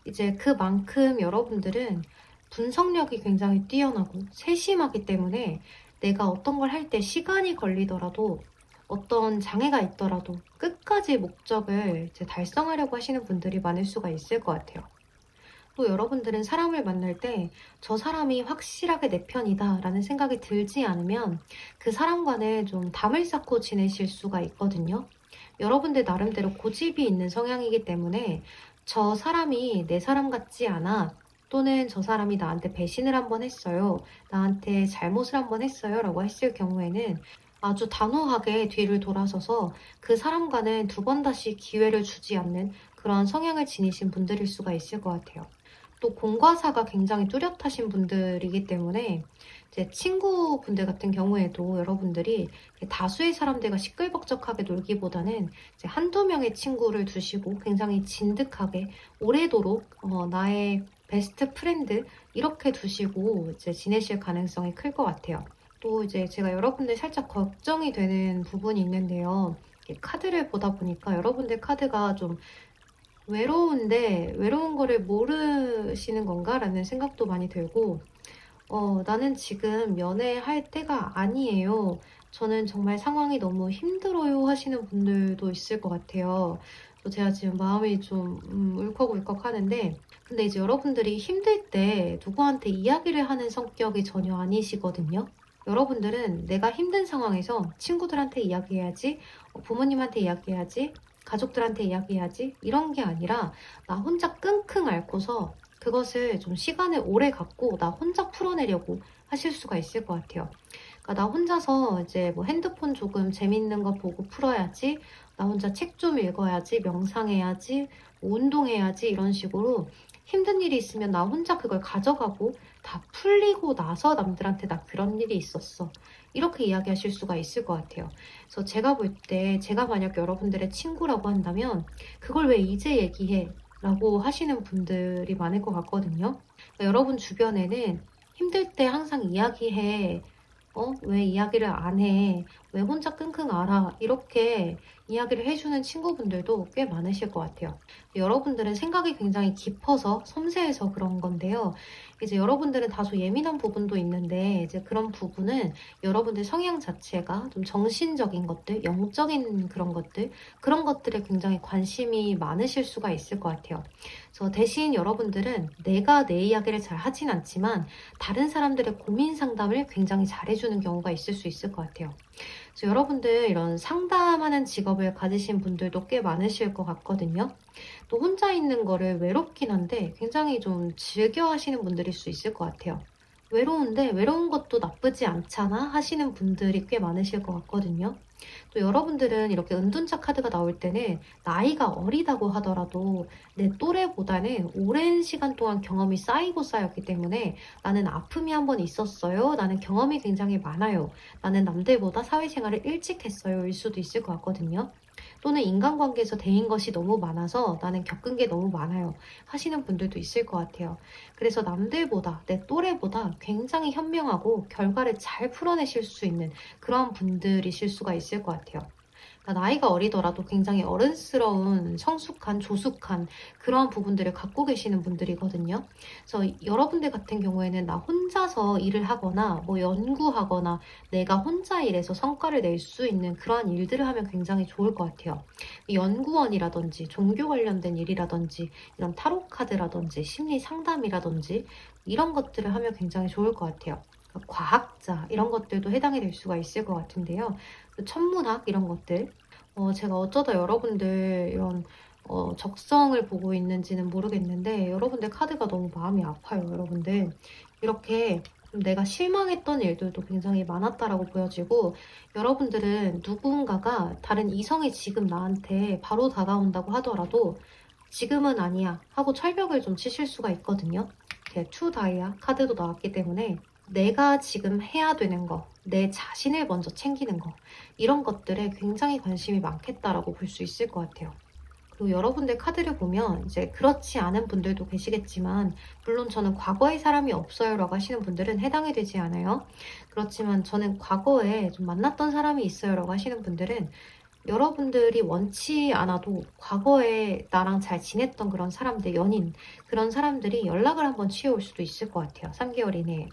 Speaker 1: 이제 그만큼 여러분들은 분석력이 굉장히 뛰어나고 세심하기 때문에 내가 어떤 걸 할 때 시간이 걸리더라도 어떤 장애가 있더라도 끝까지 목적을 이제 달성하려고 하시는 분들이 많을 수가 있을 것 같아요. 또 여러분들은 사람을 만날 때 저 사람이 확실하게 내 편이다 라는 생각이 들지 않으면 그 사람과는 좀 담을 쌓고 지내실 수가 있거든요. 여러분들 나름대로 고집이 있는 성향이기 때문에 저 사람이 내 사람 같지 않아, 또는 저 사람이 나한테 배신을 한번 했어요, 나한테 잘못을 한번 했어요 라고 했을 경우에는 아주 단호하게 뒤를 돌아서서 그 사람과는 두 번 다시 기회를 주지 않는 그런 성향을 지니신 분들일 수가 있을 것 같아요. 또 공과사가 굉장히 뚜렷하신 분들이기 때문에 이제 친구분들 같은 경우에도 여러분들이 다수의 사람들과 시끌벅적하게 놀기보다는 이제 한두 명의 친구를 두시고 굉장히 진득하게 오래도록 나의 베스트 프렌드 이렇게 두시고 이제 지내실 가능성이 클 것 같아요. 또 이제 제가 여러분들 살짝 걱정이 되는 부분이 있는데요. 카드를 보다 보니까 여러분들 카드가 좀 외로운데 외로운 거를 모르시는 건가? 라는 생각도 많이 들고, 나는 지금 연애할 때가 아니에요, 저는 정말 상황이 너무 힘들어요 하시는 분들도 있을 것 같아요. 제가 지금 마음이 좀 울컥울컥 하는데, 근데 이제 여러분들이 힘들 때 누구한테 이야기를 하는 성격이 전혀 아니시거든요. 여러분들은 내가 힘든 상황에서 친구들한테 이야기해야지, 부모님한테 이야기해야지, 가족들한테 이야기해야지, 이런 게 아니라 나 혼자 끙끙 앓고서 그것을 좀 시간을 오래 갖고 나 혼자 풀어내려고 하실 수가 있을 것 같아요. 그러니까 나 혼자서 이제 뭐 핸드폰 조금 재밌는 거 보고 풀어야지, 나 혼자 책 좀 읽어야지, 명상해야지, 뭐 운동해야지, 이런 식으로 힘든 일이 있으면 나 혼자 그걸 가져가고 다 풀리고 나서 남들한테 나 그런 일이 있었어, 이렇게 이야기하실 수가 있을 것 같아요. 그래서 제가 볼 때 제가 만약 여러분들의 친구라고 한다면 그걸 왜 이제 얘기해? 라고 하시는 분들이 많을 것 같거든요. 그러니까 여러분 주변에는 힘들 때 항상 이야기해. 왜 이야기를 안 해? 왜 혼자 끙끙 앓아? 이렇게 이야기를 해주는 친구분들도 꽤 많으실 것 같아요. 여러분들은 생각이 굉장히 깊어서 섬세해서 그런 건데요. 이제 여러분들은 다소 예민한 부분도 있는데, 이제 그런 부분은 여러분들 성향 자체가 좀 정신적인 것들, 영적인 그런 것들에 굉장히 관심이 많으실 수가 있을 것 같아요. 그래서 대신 여러분들은 내가 내 이야기를 잘 하진 않지만 다른 사람들의 고민 상담을 굉장히 잘해주는 경우가 있을 수 있을 것 같아요. 그래서 여러분들 이런 상담하는 직업을 가지신 분들도 꽤 많으실 것 같거든요. 또 혼자 있는 거를 외롭긴 한데 굉장히 좀 즐겨 하시는 분들일 수 있을 것 같아요. 외로운데 외로운 것도 나쁘지 않잖아 하시는 분들이 꽤 많으실 것 같거든요. 또 여러분들은 이렇게 은둔자 카드가 나올 때는 나이가 어리다고 하더라도 내 또래보다는 오랜 시간 동안 경험이 쌓이고 쌓였기 때문에 나는 아픔이 한 번 있었어요. 나는 경험이 굉장히 많아요. 나는 남들보다 사회생활을 일찍 했어요. 일 수도 있을 것 같거든요. 또는 인간관계에서 대인 것이 너무 많아서 나는 겪은 게 너무 많아요. 하시는 분들도 있을 것 같아요. 그래서 남들보다, 내 또래보다 굉장히 현명하고 결과를 잘 풀어내실 수 있는 그런 분들이실 수가 있을 것 같아요. 그러니까 나이가 어리더라도 굉장히 어른스러운 성숙한 조숙한 그런 부분들을 갖고 계시는 분들이거든요. 그래서 여러분들 같은 경우에는 나 혼자서 일을 하거나 뭐 연구하거나 내가 혼자 일해서 성과를 낼 수 있는 그러한 일들을 하면 굉장히 좋을 것 같아요. 연구원이라든지 종교 관련된 일이라든지 이런 타로 카드라든지 심리 상담이라든지 이런 것들을 하면 굉장히 좋을 것 같아요. 그러니까 과학자 이런 것들도 해당이 될 수가 있을 것 같은데요. 천문학 이런 것들 제가 어쩌다 여러분들 이런 적성을 보고 있는지는 모르겠는데 여러분들 카드가 너무 마음이 아파요. 여러분들 이렇게 좀 내가 실망했던 일들도 굉장히 많았다라고 보여지고 여러분들은 누군가가 다른 이성이 지금 나한테 바로 다가온다고 하더라도 지금은 아니야 하고 철벽을 좀 치실 수가 있거든요. 이렇게 투 다이아 카드도 나왔기 때문에 내가 지금 해야 되는 거, 내 자신을 먼저 챙기는 거 이런 것들에 굉장히 관심이 많겠다라고 볼 수 있을 것 같아요. 그리고 여러분들 카드를 보면 이제 그렇지 않은 분들도 계시겠지만 물론 저는 과거의 사람이 없어요 라고 하시는 분들은 해당이 되지 않아요. 그렇지만 저는 과거에 좀 만났던 사람이 있어요 라고 하시는 분들은 여러분들이 원치 않아도 과거에 나랑 잘 지냈던 그런 사람들, 연인, 그런 사람들이 연락을 한번 취해올 수도 있을 것 같아요. 3개월 이내에.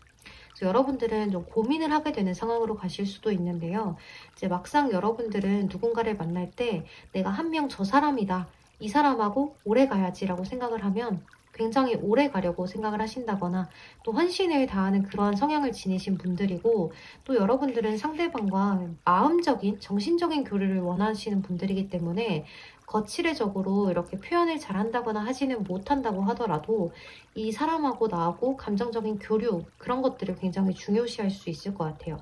Speaker 1: 그래서 여러분들은 좀 고민을 하게 되는 상황으로 가실 수도 있는데요. 이제 막상 여러분들은 누군가를 만날 때 내가 한 명 저 사람이다. 이 사람하고 오래 가야지라고 생각을 하면 굉장히 오래 가려고 생각을 하신다거나 또 헌신을 다하는 그러한 성향을 지니신 분들이고 또 여러분들은 상대방과 마음적인, 정신적인 교류를 원하시는 분들이기 때문에 거칠애적으로 이렇게 표현을 잘한다거나 하지는 못한다고 하더라도 이 사람하고 나하고 감정적인 교류 그런 것들을 굉장히 중요시할 수 있을 것 같아요.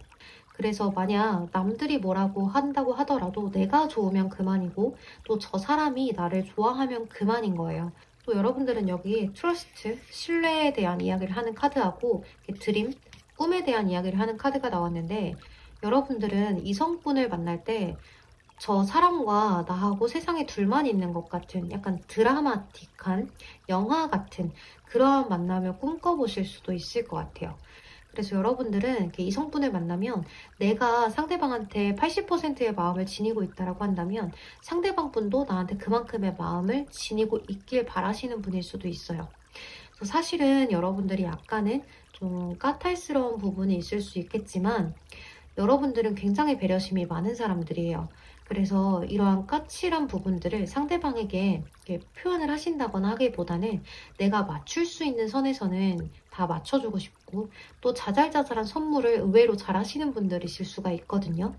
Speaker 1: 그래서 만약 남들이 뭐라고 한다고 하더라도 내가 좋으면 그만이고 또 저 사람이 나를 좋아하면 그만인 거예요. 또 여러분들은 여기 트러스트, 신뢰에 대한 이야기를 하는 카드하고 드림, 꿈에 대한 이야기를 하는 카드가 나왔는데 여러분들은 이성분을 만날 때 저 사람과 나하고 세상에 둘만 있는 것 같은 약간 드라마틱한 영화 같은 그러한 만남을 꿈꿔보실 수도 있을 것 같아요. 그래서 여러분들은 이렇게 이성분을 만나면 내가 상대방한테 80%의 마음을 지니고 있다고 한다면 상대방 분도 나한테 그만큼의 마음을 지니고 있길 바라시는 분일 수도 있어요. 그래서 사실은 여러분들이 약간은 좀 까탈스러운 부분이 있을 수 있겠지만 여러분들은 굉장히 배려심이 많은 사람들이에요. 그래서 이러한 까칠한 부분들을 상대방에게 이렇게 표현을 하신다거나 하기보다는 내가 맞출 수 있는 선에서는 다 맞춰주고 싶고 또 자잘자잘한 선물을 의외로 잘 하시는 분들이실 수가 있거든요.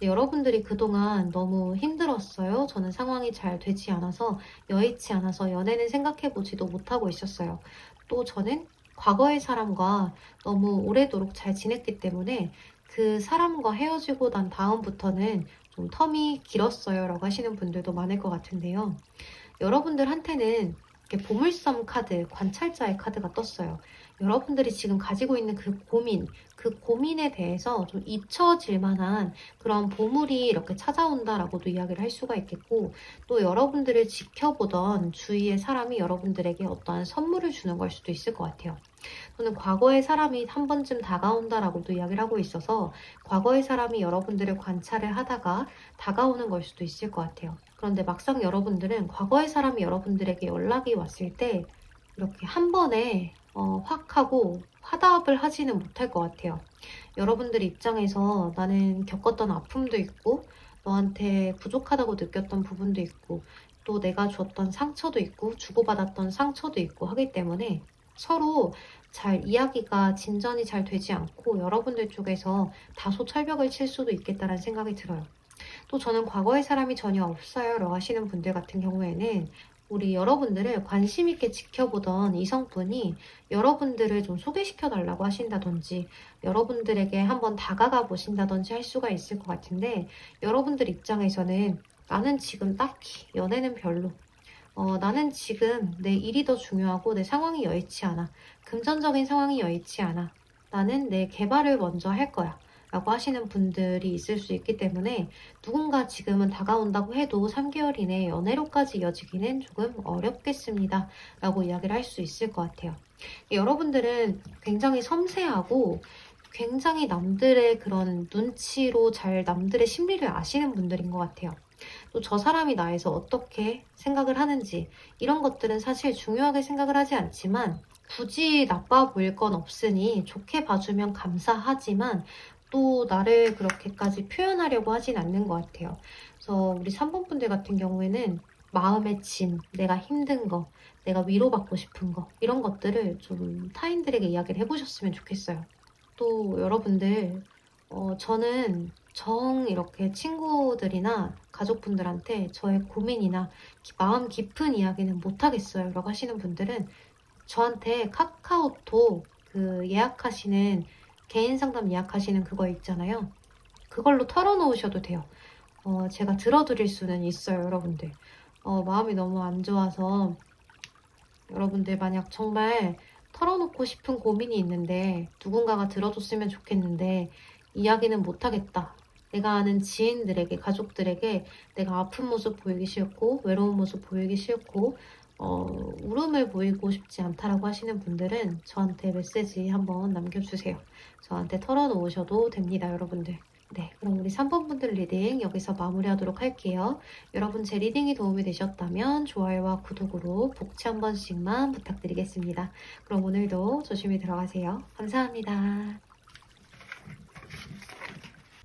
Speaker 1: 여러분들이 그동안 너무 힘들었어요. 저는 상황이 잘 되지 않아서 여의치 않아서 연애는 생각해보지도 못하고 있었어요. 또 저는 과거의 사람과 너무 오래도록 잘 지냈기 때문에 그 사람과 헤어지고 난 다음부터는 좀 텀이 길었어요 라고 하시는 분들도 많을 것 같은데요. 여러분들한테는 이렇게 보물섬 카드, 관찰자의 카드가 떴어요. 여러분들이 지금 가지고 있는 그 고민에 대해서 좀 잊혀질 만한 그런 보물이 이렇게 찾아온다라고도 이야기를 할 수가 있겠고, 또 여러분들을 지켜보던 주위의 사람이 여러분들에게 어떠한 선물을 주는 걸 수도 있을 것 같아요. 또는 과거의 사람이 한 번쯤 다가온다라고도 이야기를 하고 있어서 과거의 사람이 여러분들을 관찰을 하다가 다가오는 걸 수도 있을 것 같아요. 그런데 막상 여러분들은 과거의 사람이 여러분들에게 연락이 왔을 때 이렇게 한 번에 확 하고 화답을 하지는 못할 것 같아요. 여러분들 입장에서 나는 겪었던 아픔도 있고 너한테 부족하다고 느꼈던 부분도 있고 또 내가 줬던 상처도 있고 주고받았던 상처도 있고 하기 때문에 서로 잘 이야기가 진전이 잘 되지 않고 여러분들 쪽에서 다소 철벽을 칠 수도 있겠다는 생각이 들어요. 또 저는 과거의 사람이 전혀 없어요 라고 하시는 분들 같은 경우에는 우리 여러분들을 관심 있게 지켜보던 이성분이 여러분들을 좀 소개시켜 달라고 하신다든지 여러분들에게 한번 다가가 보신다든지 할 수가 있을 것 같은데, 여러분들 입장에서는 나는 지금 딱히 연애는 별로, 나는 지금 내 일이 더 중요하고 내 상황이 여의치 않아, 금전적인 상황이 여의치 않아, 나는 내 개발을 먼저 할 거야 라고 하시는 분들이 있을 수 있기 때문에 누군가 지금은 다가온다고 해도 3개월 이내 연애로까지 이어지기는 조금 어렵겠습니다 라고 이야기를 할 수 있을 것 같아요. 여러분들은 굉장히 섬세하고 굉장히 남들의 그런 눈치로 잘 남들의 심리를 아시는 분들인 것 같아요. 또 저 사람이 나에서 어떻게 생각을 하는지 이런 것들은 사실 중요하게 생각을 하지 않지만 굳이 나빠 보일 건 없으니 좋게 봐주면 감사하지만 또 나를 그렇게까지 표현하려고 하진 않는 것 같아요. 그래서 우리 3번 분들 같은 경우에는 마음의 짐, 내가 힘든 거, 내가 위로받고 싶은 거 이런 것들을 좀 타인들에게 이야기를 해보셨으면 좋겠어요. 또 여러분들 저는 이렇게 친구들이나 가족분들한테 저의 고민이나 마음 깊은 이야기는 못하겠어요 라고 하시는 분들은 저한테 카카오톡 그 예약하시는 개인 상담 예약하시는 그거 있잖아요. 그걸로 털어놓으셔도 돼요. 제가 들어드릴 수는 있어요, 여러분들. 마음이 너무 안 좋아서 여러분들 만약 정말 털어놓고 싶은 고민이 있는데 누군가가 들어줬으면 좋겠는데 이야기는 못하겠다. 내가 아는 지인들에게, 가족들에게 내가 아픈 모습 보이기 싫고 외로운 모습 보이기 싫고 울음을 보이고 싶지 않다라고 하시는 분들은 저한테 메시지 한번 남겨주세요. 저한테 털어놓으셔도 됩니다, 여러분들. 네, 그럼 우리 3번 분들 리딩 여기서 마무리하도록 할게요. 여러분 제 리딩이 도움이 되셨다면 좋아요와 구독으로 복채 한 번씩만 부탁드리겠습니다. 그럼 오늘도 조심히 들어가세요. 감사합니다.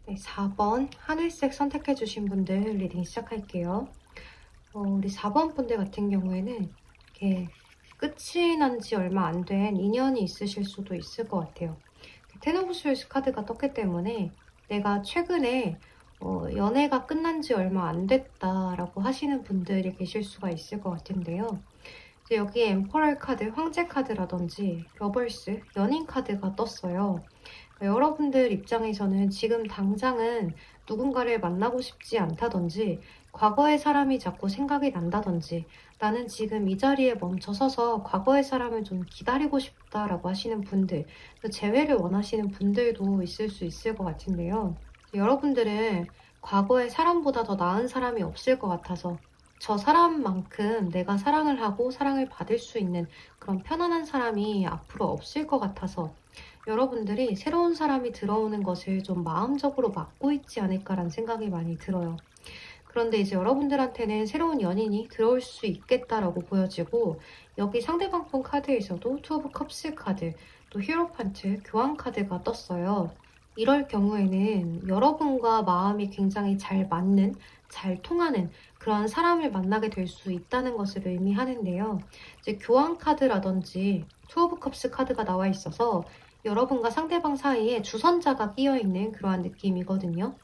Speaker 1: 네, 4번 하늘색 선택해주신 분들 리딩 시작할게요. 우리 4번 분들 같은 경우에는 이렇게 끝이 난 지 얼마 안 된 인연이 있으실 수도 있을 것 같아요. 텐 오브 스월드 카드가 떴기 때문에 내가 최근에 연애가 끝난 지 얼마 안 됐다라고 하시는 분들이 계실 수가 있을 것 같은데요. 이제 여기에 엠퍼럴 카드, 황제 카드라든지 러벌스, 연인 카드가 떴어요. 여러분들 입장에서는 지금 당장은 누군가를 만나고 싶지 않다든지 과거의 사람이 자꾸 생각이 난다든지 나는 지금 이 자리에 멈춰서서 과거의 사람을 좀 기다리고 싶다라고 하시는 분들, 또 재회를 원하시는 분들도 있을 수 있을 것 같은데요. 여러분들은 과거의 사람보다 더 나은 사람이 없을 것 같아서 저 사람만큼 내가 사랑을 하고 사랑을 받을 수 있는 그런 편안한 사람이 앞으로 없을 것 같아서 여러분들이 새로운 사람이 들어오는 것을 좀 마음적으로 막고 있지 않을까라는 생각이 많이 들어요. 그런데 이제 여러분들한테는 새로운 연인이 들어올 수 있겠다라고 보여지고 여기 상대방 분 카드에서도 투 오브 컵스 카드, 또 히어로판트, 교환 카드가 떴어요. 이럴 경우에는 여러분과 마음이 굉장히 잘 맞는, 잘 통하는 그런 사람을 만나게 될 수 있다는 것을 의미하는데요. 이제 교환 카드라든지 투 오브 컵스 카드가 나와 있어서 여러분과 상대방 사이에 주선자가 끼어있는 그러한 느낌이거든요.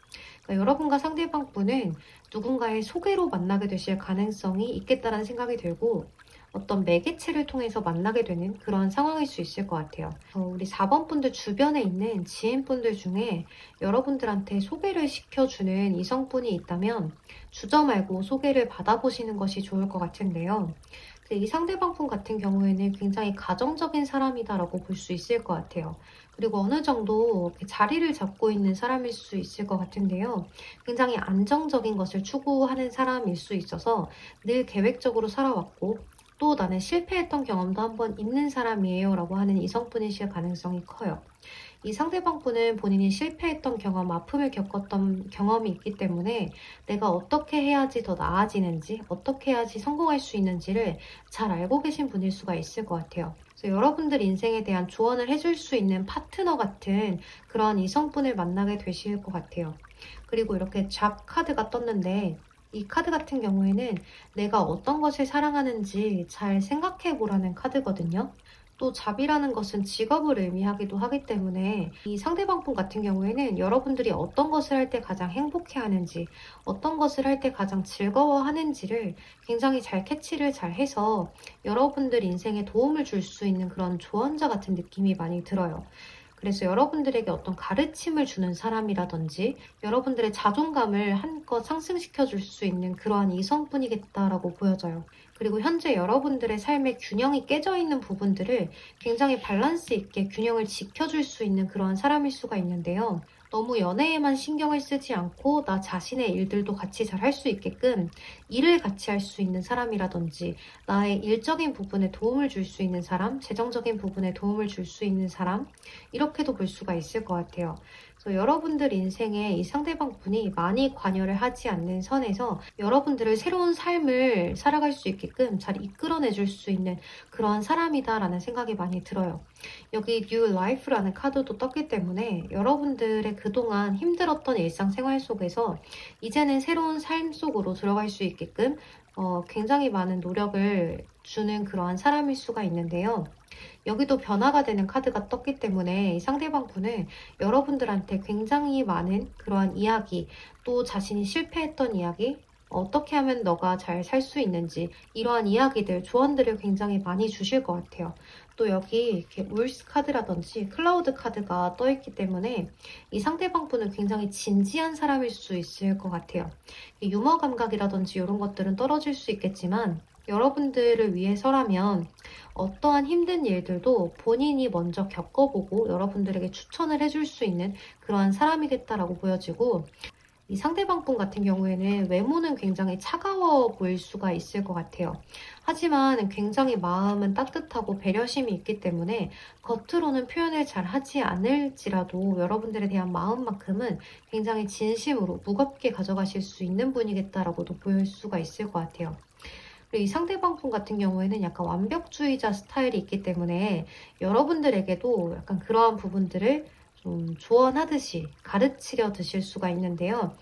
Speaker 1: 그러니까 여러분과 상대방 분은 누군가의 소개로 만나게 되실 가능성이 있겠다는 생각이 들고 어떤 매개체를 통해서 만나게 되는 그런 상황일 수 있을 것 같아요. 우리 4번 분들 주변에 있는 지인분들 중에 여러분들한테 소개를 시켜주는 이성분이 있다면 주저 말고 소개를 받아보시는 것이 좋을 것 같은데요. 이 상대방 분 같은 경우에는 굉장히 가정적인 사람이다라고 볼 수 있을 것 같아요. 그리고 어느 정도 자리를 잡고 있는 사람일 수 있을 것 같은데요. 굉장히 안정적인 것을 추구하는 사람일 수 있어서 늘 계획적으로 살아왔고 또 나는 실패했던 경험도 한번 있는 사람이에요 라고 하는 이성분이실 가능성이 커요. 이 상대방 분은 본인이 실패했던 경험, 아픔을 겪었던 경험이 있기 때문에 내가 어떻게 해야지 더 나아지는지, 어떻게 해야지 성공할 수 있는지를 잘 알고 계신 분일 수가 있을 것 같아요. 그래서 여러분들 인생에 대한 조언을 해줄 수 있는 파트너 같은 그런 이성분을 만나게 되실 것 같아요. 그리고 이렇게 잡 카드가 떴는데 이 카드 같은 경우에는 내가 어떤 것을 사랑하는지 잘 생각해 보라는 카드거든요. 또 잡이라는 것은 직업을 의미하기도 하기 때문에 이 상대방 분 같은 경우에는 여러분들이 어떤 것을 할 때 가장 행복해 하는지, 어떤 것을 할 때 가장 즐거워 하는지를 굉장히 잘 캐치를 잘 해서 여러분들 인생에 도움을 줄 수 있는 그런 조언자 같은 느낌이 많이 들어요. 그래서 여러분들에게 어떤 가르침을 주는 사람이라든지 여러분들의 자존감을 한껏 상승시켜 줄 수 있는 그러한 이성분이겠다라고 보여져요. 그리고 현재 여러분들의 삶의 균형이 깨져 있는 부분들을 굉장히 밸런스 있게 균형을 지켜줄 수 있는 그러한 사람일 수가 있는데요. 너무 연애에만 신경을 쓰지 않고 나 자신의 일들도 같이 잘 할 수 있게끔 일을 같이 할 수 있는 사람이라든지 나의 일적인 부분에 도움을 줄 수 있는 사람, 재정적인 부분에 도움을 줄 수 있는 사람 이렇게도 볼 수가 있을 것 같아요. 그래서 여러분들 인생에 이 상대방 분이 많이 관여를 하지 않는 선에서 여러분들을 새로운 삶을 살아갈 수 있게끔 잘 이끌어내 줄 수 있는 그러한 사람이다라는 생각이 많이 들어요. 여기 New Life라는 카드도 떴기 때문에 여러분들의 그동안 힘들었던 일상생활 속에서 이제는 새로운 삶 속으로 들어갈 수 있게끔 굉장히 많은 노력을 주는 그러한 사람일 수가 있는데요. 여기도 변화가 되는 카드가 떴기 때문에 이 상대방 분은 여러분들한테 굉장히 많은 그러한 이야기, 또 자신이 실패했던 이야기, 어떻게 하면 너가 잘 살 수 있는지 이러한 이야기들, 조언들을 굉장히 많이 주실 것 같아요. 또 여기 이렇게 울스 카드라든지 클라우드 카드가 떠있기 때문에 이 상대방 분은 굉장히 진지한 사람일 수 있을 것 같아요. 유머 감각이라든지 이런 것들은 떨어질 수 있겠지만 여러분들을 위해서라면 어떠한 힘든 일들도 본인이 먼저 겪어보고 여러분들에게 추천을 해줄 수 있는 그러한 사람이겠다라고 보여지고 이 상대방 분 같은 경우에는 외모는 굉장히 차가워 보일 수가 있을 것 같아요. 하지만 굉장히 마음은 따뜻하고 배려심이 있기 때문에 겉으로는 표현을 잘 하지 않을지라도 여러분들에 대한 마음만큼은 굉장히 진심으로 무겁게 가져가실 수 있는 분이겠다라고도 보일 수가 있을 것 같아요. 그리고 이 상대방 분 같은 경우에는 약간 완벽주의자 스타일이 있기 때문에 여러분들에게도 약간 그러한 부분들을 좀 조언하듯이 가르치려 드실 수가 있는데요.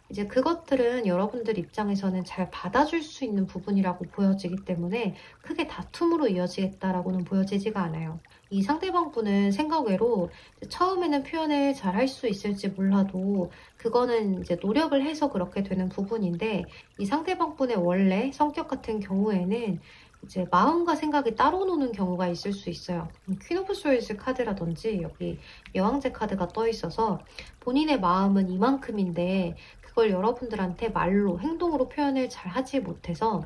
Speaker 1: 이제 그것들은 여러분들 입장에서는 잘 받아줄 수 있는 부분이라고 보여지기 때문에 크게 다툼으로 이어지겠다라고는 보여지지가 않아요. 이 상대방 분은 생각 외로 처음에는 표현을 잘 할 수 있을지 몰라도 그거는 이제 노력을 해서 그렇게 되는 부분인데 이 상대방 분의 원래 성격 같은 경우에는 이제 마음과 생각이 따로 노는 경우가 있을 수 있어요. 퀸 오브 소울즈 카드라든지 여기 여왕제 카드가 떠 있어서 본인의 마음은 이만큼인데 그걸 여러분들한테 말로, 행동으로 표현을 잘 하지 못해서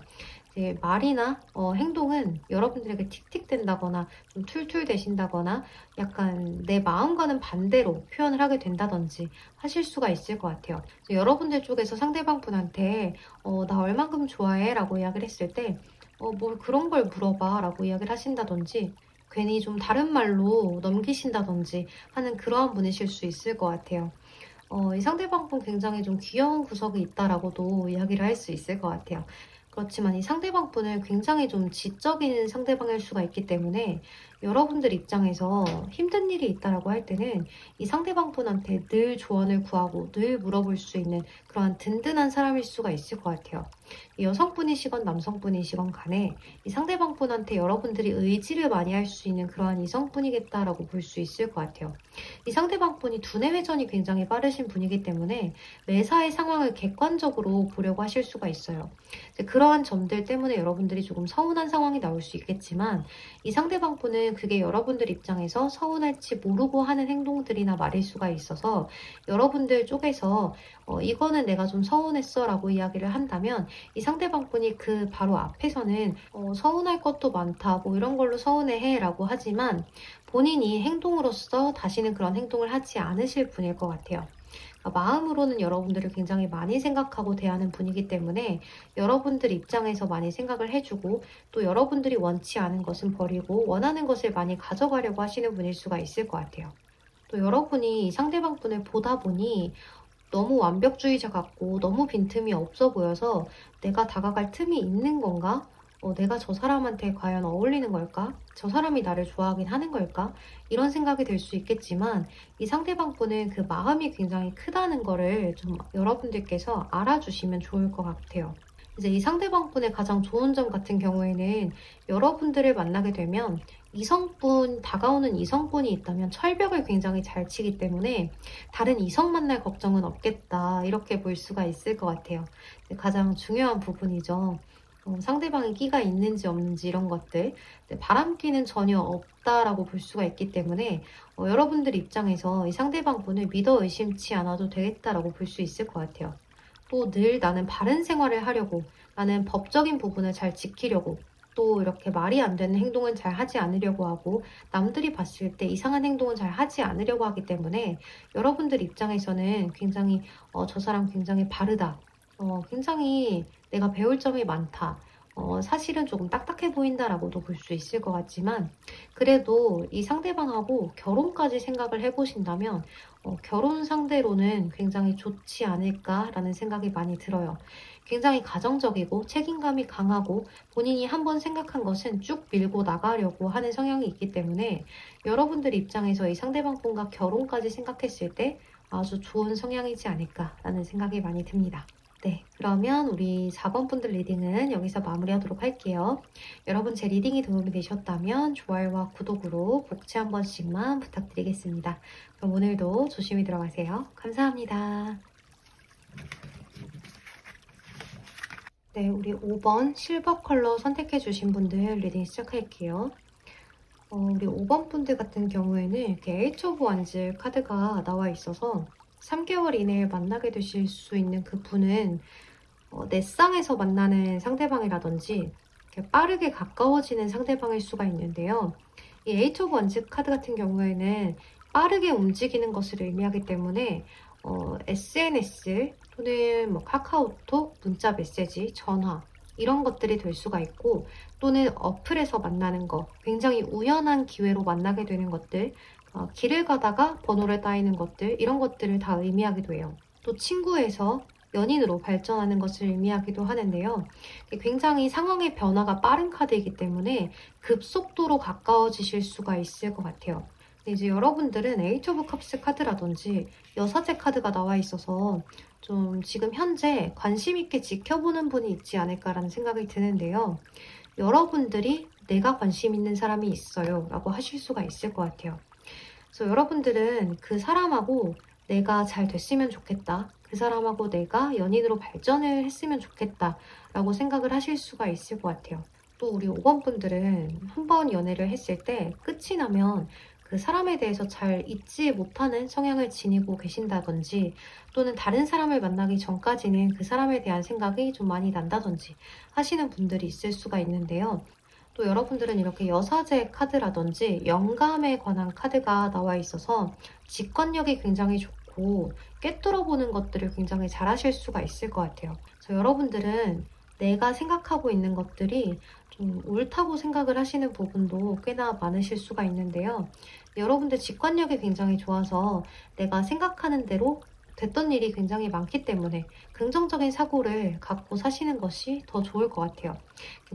Speaker 1: 이제 말이나 행동은 여러분들에게 틱틱댄다거나 좀 툴툴대신다거나 약간 내 마음과는 반대로 표현을 하게 된다든지 하실 수가 있을 것 같아요. 여러분들 쪽에서 상대방 분한테 나 얼만큼 좋아해? 라고 이야기를 했을 때 뭘 그런 걸 물어봐 라고 이야기를 하신다든지 괜히 좀 다른 말로 넘기신다든지 하는 그러한 분이실 수 있을 것 같아요. 이 상대방 분 굉장히 좀 귀여운 구석이 있다라고도 이야기를 할 수 있을 것 같아요. 그렇지만 이 상대방 분은 굉장히 좀 지적인 상대방일 수가 있기 때문에 여러분들 입장에서 힘든 일이 있다라고 할 때는 이 상대방 분한테 늘 조언을 구하고 늘 물어볼 수 있는 그러한 든든한 사람일 수가 있을 것 같아요. 여성분이시건 남성분이시건 간에 이 상대방 분한테 여러분들이 의지를 많이 할 수 있는 그러한 이성분이겠다라고 볼 수 있을 것 같아요. 이 상대방 분이 두뇌 회전이 굉장히 빠르신 분이기 때문에 매사의 상황을 객관적으로 보려고 하실 수가 있어요. 그런 그러한 점들 때문에 여러분들이 조금 서운한 상황이 나올 수 있겠지만 이 상대방 분은 그게 여러분들 입장에서 서운할지 모르고 하는 행동들이나 말일 수가 있어서 여러분들 쪽에서 이거는 내가 좀 서운했어 라고 이야기를 한다면 이 상대방 분이 그 바로 앞에서는 서운할 것도 많다 뭐 이런 걸로 서운해해 라고 하지만 본인이 행동으로서 다시는 그런 행동을 하지 않으실 분일 것 같아요. 마음으로는 여러분들을 굉장히 많이 생각하고 대하는 분이기 때문에 여러분들 입장에서 많이 생각을 해주고 또 여러분들이 원치 않은 것은 버리고 원하는 것을 많이 가져가려고 하시는 분일 수가 있을 것 같아요. 또 여러분이 이 상대방 분을 보다 보니 너무 완벽주의자 같고 너무 빈틈이 없어 보여서 내가 다가갈 틈이 있는 건가? 내가 저 사람한테 과연 어울리는 걸까? 저 사람이 나를 좋아하긴 하는 걸까? 이런 생각이 들 수 있겠지만 이 상대방 분은 그 마음이 굉장히 크다는 거를 좀 여러분들께서 알아주시면 좋을 것 같아요. 이제 이 상대방 분의 가장 좋은 점 같은 경우에는 여러분들을 만나게 되면 다가오는 이성분이 있다면 철벽을 굉장히 잘 치기 때문에 다른 이성 만날 걱정은 없겠다. 이렇게 볼 수가 있을 것 같아요. 가장 중요한 부분이죠. 상대방이 끼가 있는지 없는지 이런 것들. 바람기는 전혀 없다라고 볼 수가 있기 때문에 여러분들 입장에서 이 상대방 분을 믿어 의심치 않아도 되겠다라고 볼 수 있을 것 같아요. 또 늘 나는 바른 생활을 하려고, 나는 법적인 부분을 잘 지키려고, 또 이렇게 말이 안 되는 행동은 잘 하지 않으려고 하고 남들이 봤을 때 이상한 행동은 잘 하지 않으려고 하기 때문에 여러분들 입장에서는 굉장히 저 사람 굉장히 바르다. 굉장히 내가 배울 점이 많다. 사실은 조금 딱딱해 보인다라고도 볼 수 있을 것 같지만 그래도 이 상대방하고 결혼까지 생각을 해보신다면 결혼 상대로는 굉장히 좋지 않을까라는 생각이 많이 들어요. 굉장히 가정적이고 책임감이 강하고 본인이 한번 생각한 것은 쭉 밀고 나가려고 하는 성향이 있기 때문에 여러분들 입장에서 이 상대방 분과 결혼까지 생각했을 때 아주 좋은 성향이지 않을까라는 생각이 많이 듭니다. 네, 그러면 우리 4번 분들 리딩은 여기서 마무리하도록 할게요. 여러분 제 리딩이 도움이 되셨다면 좋아요와 구독으로 복지 한 번씩만 부탁드리겠습니다. 그럼 오늘도 조심히 들어가세요. 감사합니다. 네, 우리 5번 실버 컬러 선택해 주신 분들 리딩 시작할게요. 우리 5번 분들 같은 경우에는 이렇게 에이트 오브 원즈 카드가 나와 있어서 3개월 이내에 만나게 되실 수 있는 그 분은 내 쌍에서 만나는 상대방이라든지 이렇게 빠르게 가까워지는 상대방일 수가 있는데요. 이 에이트 오브 원즈 카드 같은 경우에는 빠르게 움직이는 것을 의미하기 때문에 SNS 또는 뭐 카카오톡, 문자 메시지, 전화 이런 것들이 될 수가 있고 또는 어플에서 만나는 거, 굉장히 우연한 기회로 만나게 되는 것들, 길을 가다가 번호를 따이는 것들 이런 것들을 다 의미하기도 해요. 또 친구에서 연인으로 발전하는 것을 의미하기도 하는데요. 굉장히 상황의 변화가 빠른 카드이기 때문에 급속도로 가까워지실 수가 있을 것 같아요. 근데 이제 여러분들은 에이트 오브 컵스 카드라든지 여사제 카드가 나와 있어서 좀 지금 현재 관심 있게 지켜보는 분이 있지 않을까라는 생각이 드는데요. 여러분들이 내가 관심 있는 사람이 있어요 라고 하실 수가 있을 것 같아요. 그래서 여러분들은 그 사람하고 내가 잘 됐으면 좋겠다. 그 사람하고 내가 연인으로 발전을 했으면 좋겠다 라고 생각을 하실 수가 있을 것 같아요. 또 우리 5번 분들은 한 번 연애를 했을 때 끝이 나면 그 사람에 대해서 잘 잊지 못하는 성향을 지니고 계신다든지 또는 다른 사람을 만나기 전까지는 그 사람에 대한 생각이 좀 많이 난다든지 하시는 분들이 있을 수가 있는데요. 또 여러분들은 이렇게 여사제 카드라든지 영감에 관한 카드가 나와 있어서 직관력이 굉장히 좋고 꿰뚫어보는 것들을 굉장히 잘 하실 수가 있을 것 같아요. 그래서 여러분들은 내가 생각하고 있는 것들이 좀 옳다고 생각을 하시는 부분도 꽤나 많으실 수가 있는데요. 여러분들 직관력이 굉장히 좋아서 내가 생각하는 대로 됐던 일이 굉장히 많기 때문에 긍정적인 사고를 갖고 사시는 것이 더 좋을 것 같아요.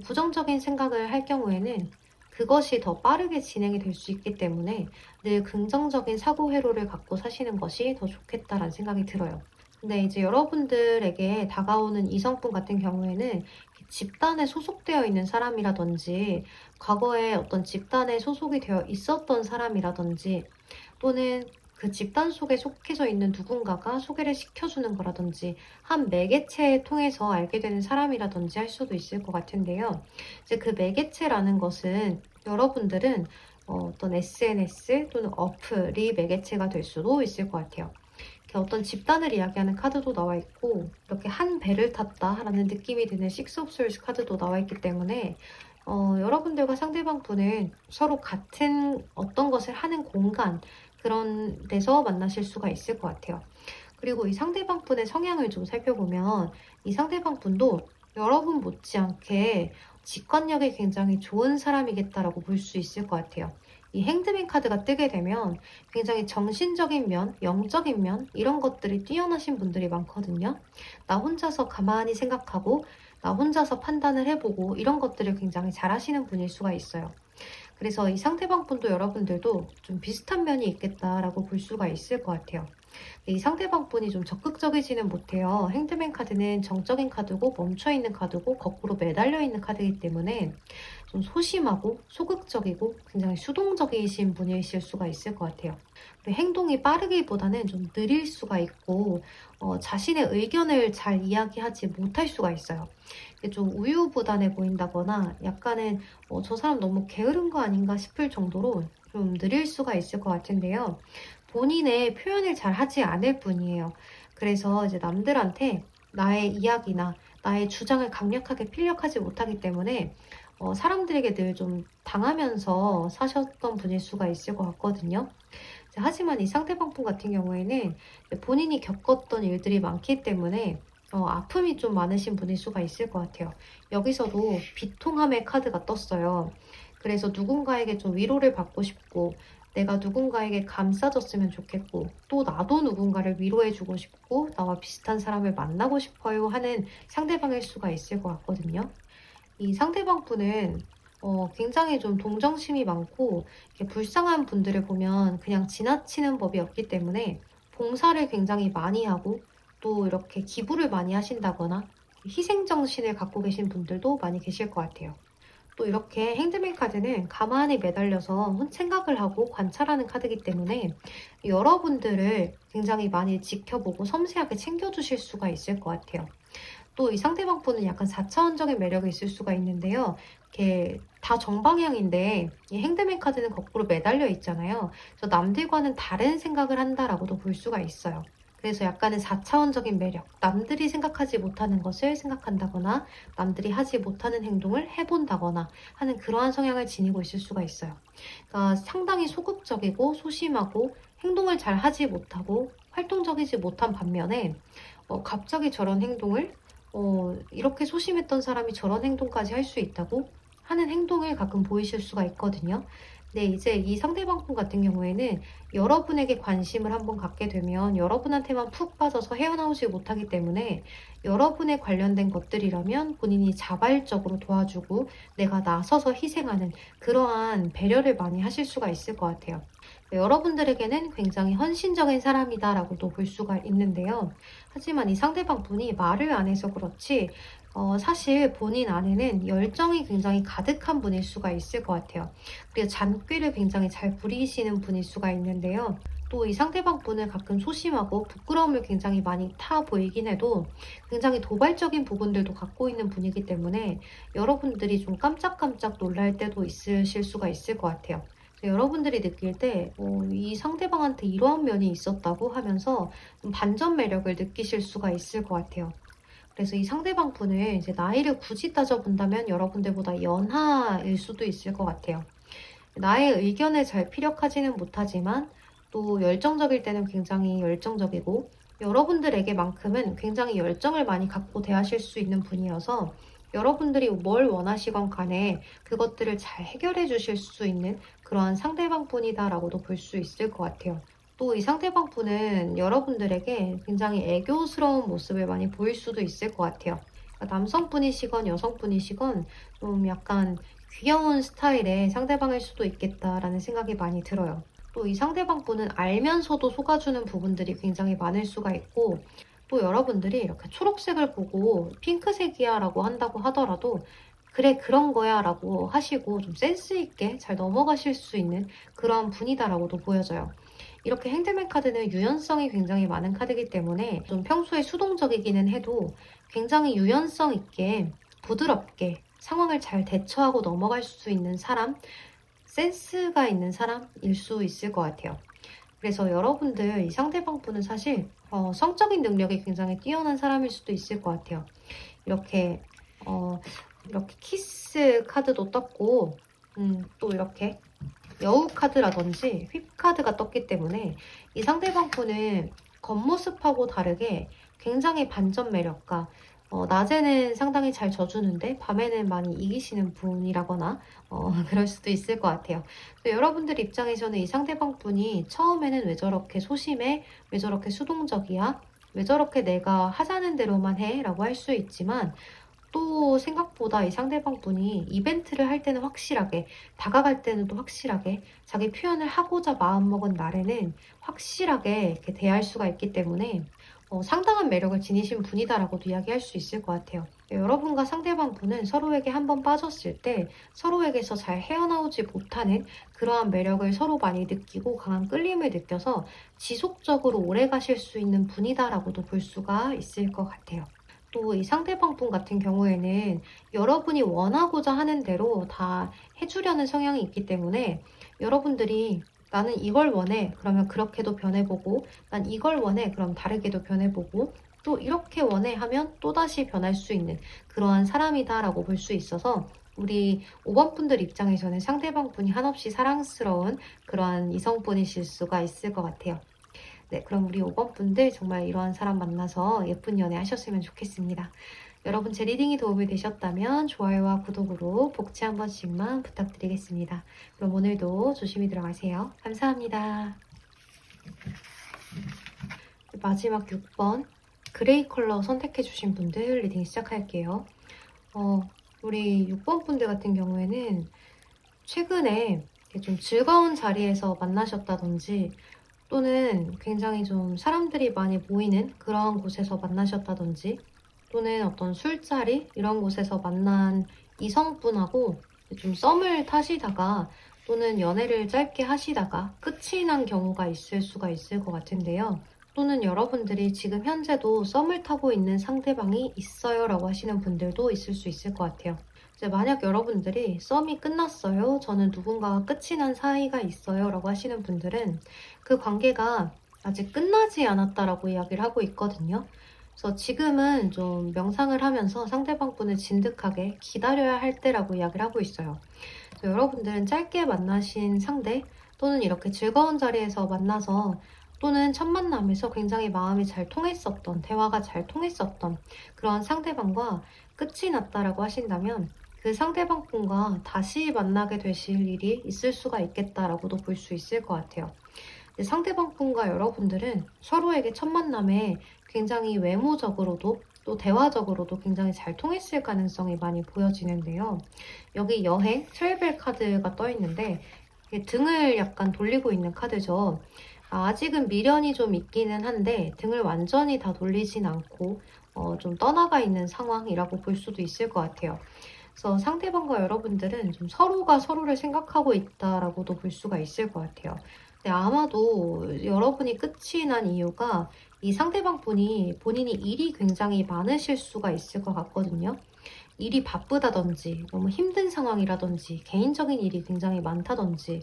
Speaker 1: 부정적인 생각을 할 경우에는 그것이 더 빠르게 진행이 될 수 있기 때문에 늘 긍정적인 사고 회로를 갖고 사시는 것이 더 좋겠다라는 생각이 들어요. 근데 이제 여러분들에게 다가오는 이성분 같은 경우에는 집단에 소속되어 있는 사람이라든지 과거에 어떤 집단에 소속이 되어 있었던 사람이라든지 또는 그 집단 속에 속해져 있는 누군가가 소개를 시켜주는 거라든지 한 매개체 통해서 알게 되는 사람이라든지 할 수도 있을 것 같은데요. 이제 그 매개체라는 것은 여러분들은 어떤 SNS 또는 어플이 매개체가 될 수도 있을 것 같아요. 이렇게 어떤 집단을 이야기하는 카드도 나와 있고 이렇게 한 배를 탔다라는 느낌이 드는 식스 오브 솔스 카드도 나와 있기 때문에 여러분들과 상대방 분은 서로 같은 어떤 것을 하는 공간 그런 데서 만나실 수가 있을 것 같아요. 그리고 이 상대방 분의 성향을 좀 살펴보면 이 상대방 분도 여러분 못지않게 직관력이 굉장히 좋은 사람이겠다라고 볼 수 있을 것 같아요. 이 행드맨 카드가 뜨게 되면 굉장히 정신적인 면, 영적인 면 이런 것들이 뛰어나신 분들이 많거든요. 나 혼자서 가만히 생각하고 나 혼자서 판단을 해보고 이런 것들을 굉장히 잘하시는 분일 수가 있어요. 그래서 이 상대방 분도 여러분들도 좀 비슷한 면이 있겠다라고 볼 수가 있을 것 같아요. 이 상대방 분이 좀 적극적이지는 못해요. 행드맨 카드는 정적인 카드고 멈춰있는 카드고 거꾸로 매달려 있는 카드이기 때문에 좀 소심하고 소극적이고 굉장히 수동적이신 분이실 수가 있을 것 같아요. 행동이 빠르기보다는 좀 느릴 수가 있고 자신의 의견을 잘 이야기하지 못할 수가 있어요. 이게 좀 우유부단해 보인다거나 약간은 저 사람 너무 게으른 거 아닌가 싶을 정도로 좀 느릴 수가 있을 것 같은데요. 본인의 표현을 잘 하지 않을 뿐이에요. 그래서 이제 남들한테 나의 이야기나 나의 주장을 강력하게 필력하지 못하기 때문에 사람들에게 늘 좀 당하면서 사셨던 분일 수가 있을 것 같거든요. 하지만 이 상대방 분 같은 경우에는 본인이 겪었던 일들이 많기 때문에 아픔이 좀 많으신 분일 수가 있을 것 같아요. 여기서도 비통함의 카드가 떴어요. 그래서 누군가에게 좀 위로를 받고 싶고 내가 누군가에게 감싸줬으면 좋겠고 또 나도 누군가를 위로해주고 싶고 나와 비슷한 사람을 만나고 싶어요 하는 상대방일 수가 있을 것 같거든요. 이 상대방 분은 굉장히 좀 동정심이 많고 이렇게 불쌍한 분들을 보면 그냥 지나치는 법이 없기 때문에 봉사를 굉장히 많이 하고 또 이렇게 기부를 많이 하신다거나 희생정신을 갖고 계신 분들도 많이 계실 것 같아요. 또 이렇게 행드맨 카드는 가만히 매달려서 생각을 하고 관찰하는 카드이기 때문에 여러분들을 굉장히 많이 지켜보고 섬세하게 챙겨주실 수가 있을 것 같아요. 또 이 상대방 분은 약간 4차원적인 매력이 있을 수가 있는데요. 이렇게 다 정방향인데 이 행드맨 카드는 거꾸로 매달려 있잖아요. 그래서 남들과는 다른 생각을 한다라고도 볼 수가 있어요. 그래서 약간은 4차원적인 매력, 남들이 생각하지 못하는 것을 생각한다거나 남들이 하지 못하는 행동을 해본다거나 하는 그러한 성향을 지니고 있을 수가 있어요. 그러니까 상당히 소극적이고 소심하고 행동을 잘 하지 못하고 활동적이지 못한 반면에 갑자기 저런 행동을 이렇게 소심했던 사람이 저런 행동까지 할 수 있다고 하는 행동을 가끔 보이실 수가 있거든요. 근데 이제 이 상대방 분 같은 경우에는 여러분에게 관심을 한번 갖게 되면 여러분한테만 푹 빠져서 헤어나오지 못하기 때문에 여러분에 관련된 것들이라면 본인이 자발적으로 도와주고 내가 나서서 희생하는 그러한 배려를 많이 하실 수가 있을 것 같아요. 여러분들에게는 굉장히 헌신적인 사람이다라고도 볼 수가 있는데요. 하지만 이 상대방 분이 말을 안 해서 그렇지 사실 본인 안에는 열정이 굉장히 가득한 분일 수가 있을 것 같아요. 그리고 잔꾀를 굉장히 잘 부리시는 분일 수가 있는데요. 또 이 상대방 분은 가끔 소심하고 부끄러움을 굉장히 많이 타 보이긴 해도 굉장히 도발적인 부분들도 갖고 있는 분이기 때문에 여러분들이 좀 깜짝깜짝 놀랄 때도 있으실 수가 있을 것 같아요. 여러분들이 느낄 때 이 상대방한테 이러한 면이 있었다고 하면서 좀 반전 매력을 느끼실 수가 있을 것 같아요. 그래서 이 상대방 분을 이제 나이를 굳이 따져본다면 여러분들보다 연하일 수도 있을 것 같아요. 나의 의견을 잘 피력하지는 못하지만 또 열정적일 때는 굉장히 열정적이고 여러분들에게만큼은 굉장히 열정을 많이 갖고 대하실 수 있는 분이어서 여러분들이 뭘 원하시건 간에 그것들을 잘 해결해 주실 수 있는 그러한 상대방 분이다라고도 볼 수 있을 것 같아요. 또 이 상대방 분은 여러분들에게 굉장히 애교스러운 모습을 많이 보일 수도 있을 것 같아요. 그러니까 남성분이시건 여성분이시건 좀 약간 귀여운 스타일의 상대방일 수도 있겠다라는 생각이 많이 들어요. 또 이 상대방 분은 알면서도 속아주는 부분들이 굉장히 많을 수가 있고 또 여러분들이 이렇게 초록색을 보고 핑크색이야 라고 한다고 하더라도 그래 그런 거야 라고 하시고 좀 센스 있게 잘 넘어가실 수 있는 그런 분이다라고도 보여져요. 이렇게 핸드맨 카드는 유연성이 굉장히 많은 카드이기 때문에 좀 평소에 수동적이기는 해도 굉장히 유연성 있게 부드럽게 상황을 잘 대처하고 넘어갈 수 있는 사람, 센스가 있는 사람일 수 있을 것 같아요. 그래서 여러분들 이 상대방 분은 사실 성적인 능력이 굉장히 뛰어난 사람일 수도 있을 것 같아요. 이렇게 이렇게 키스 카드도 떴고 또 이렇게 여우 카드라든지 휩 카드가 떴기 때문에 이 상대방 분은 겉모습하고 다르게 굉장히 반전 매력과 낮에는 상당히 잘 져주는데 밤에는 많이 이기시는 분이라거나 그럴 수도 있을 것 같아요. 여러분들 입장에서는 이 상대방 분이 처음에는 왜 저렇게 소심해? 왜 저렇게 수동적이야? 왜 저렇게 내가 하자는 대로만 해? 라고 할 수 있지만 또 생각보다 이 상대방 분이 이벤트를 할 때는 확실하게, 다가갈 때는 또 확실하게, 자기 표현을 하고자 마음먹은 날에는 확실하게 이렇게 대할 수가 있기 때문에 상당한 매력을 지니신 분이다라고도 이야기할 수 있을 것 같아요. 여러분과 상대방 분은 서로에게 한번 빠졌을 때 서로에게서 잘 헤어나오지 못하는 그러한 매력을 서로 많이 느끼고 강한 끌림을 느껴서 지속적으로 오래 가실 수 있는 분이다라고도 볼 수가 있을 것 같아요. 또 이 상대방 분 같은 경우에는 여러분이 원하고자 하는 대로 다 해주려는 성향이 있기 때문에 여러분들이 나는 이걸 원해. 그러면 그렇게도 변해보고, 난 이걸 원해. 그럼 다르게도 변해보고, 또 이렇게 원해 하면 또다시 변할 수 있는 그러한 사람이다라고 볼 수 있어서 우리 5번 분들 입장에서는 상대방 분이 한없이 사랑스러운 그러한 이성분이실 수가 있을 것 같아요. 네, 그럼 우리 5번 분들 정말 이러한 사람 만나서 예쁜 연애 하셨으면 좋겠습니다. 여러분 제 리딩이 도움이 되셨다면 좋아요와 구독으로 복지 한 번씩만 부탁드리겠습니다. 그럼 오늘도 조심히 들어가세요. 감사합니다. 마지막 6번 그레이 컬러 선택해주신 분들 리딩 시작할게요. 우리 6번 분들 같은 경우에는 최근에 좀 즐거운 자리에서 만나셨다든지 또는 굉장히 좀 사람들이 많이 모이는 그런 곳에서 만나셨다든지 또는 어떤 술자리 이런 곳에서 만난 이성분하고 좀 썸을 타시다가 또는 연애를 짧게 하시다가 끝이 난 경우가 있을 수가 있을 것 같은데요. 또는 여러분들이 지금 현재도 썸을 타고 있는 상대방이 있어요 라고 하시는 분들도 있을 수 있을 것 같아요. 이제 만약 여러분들이 썸이 끝났어요, 저는 누군가가 끝이 난 사이가 있어요 라고 하시는 분들은 그 관계가 아직 끝나지 않았다라고 이야기를 하고 있거든요. 그래서 지금은 좀 명상을 하면서 상대방 분을 진득하게 기다려야 할 때라고 이야기를 하고 있어요. 여러분들은 짧게 만나신 상대 또는 이렇게 즐거운 자리에서 만나서 또는 첫 만남에서 굉장히 마음이 잘 통했었던, 대화가 잘 통했었던 그런 상대방과 끝이 났다라고 하신다면 그 상대방 분과 다시 만나게 되실 일이 있을 수가 있겠다라고도 볼 수 있을 것 같아요. 상대방 분과 여러분들은 서로에게 첫 만남에 굉장히 외모적으로도 또 대화적으로도 굉장히 잘 통했을 가능성이 많이 보여지는데요. 여기 여행, 트래블 카드가 떠 있는데 등을 약간 돌리고 있는 카드죠. 아직은 미련이 좀 있기는 한데 등을 완전히 다 돌리진 않고 좀 떠나가 있는 상황이라고 볼 수도 있을 것 같아요. 그래서 상대방과 여러분들은 좀 서로가 서로를 생각하고 있다라고도 볼 수가 있을 것 같아요. 네, 아마도 여러분이 끝이 난 이유가 이 상대방 분이 본인이 일이 굉장히 많으실 수가 있을 것 같거든요. 일이 바쁘다든지 너무 힘든 상황이라든지 개인적인 일이 굉장히 많다든지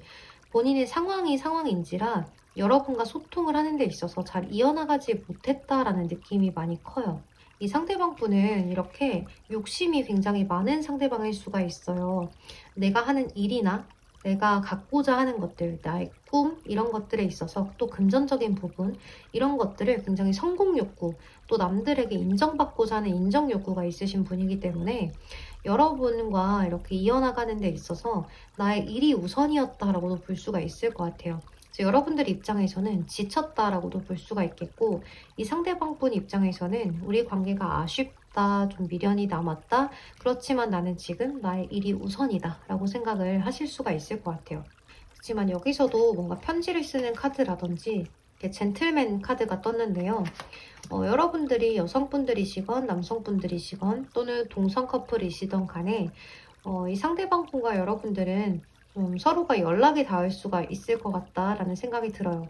Speaker 1: 본인의 상황이 상황인지라 여러분과 소통을 하는 데 있어서 잘 이어나가지 못했다라는 느낌이 많이 커요. 이 상대방 분은 이렇게 욕심이 굉장히 많은 상대방일 수가 있어요. 내가 하는 일이나 내가 갖고자 하는 것들, 나의 꿈 이런 것들에 있어서 또 금전적인 부분 이런 것들을 굉장히 성공 욕구 또 남들에게 인정받고자 하는 인정 욕구가 있으신 분이기 때문에 여러분과 이렇게 이어나가는 데 있어서 나의 일이 우선이었다라고도 볼 수가 있을 것 같아요. 여러분들 입장에서는 지쳤다라고도 볼 수가 있겠고 이 상대방 분 입장에서는 우리 관계가 아쉽다, 좀 미련이 남았다, 그렇지만 나는 지금 나의 일이 우선이다 라고 생각을 하실 수가 있을 것 같아요. 그렇지만 여기서도 뭔가 편지를 쓰는 카드라든지 이렇게 젠틀맨 카드가 떴는데요. 여러분들이 여성분들이시건 남성분들이시건 또는 동성 커플이시던 간에 이 상대방 분과 여러분들은 좀 서로가 연락이 닿을 수가 있을 것 같다라는 생각이 들어요.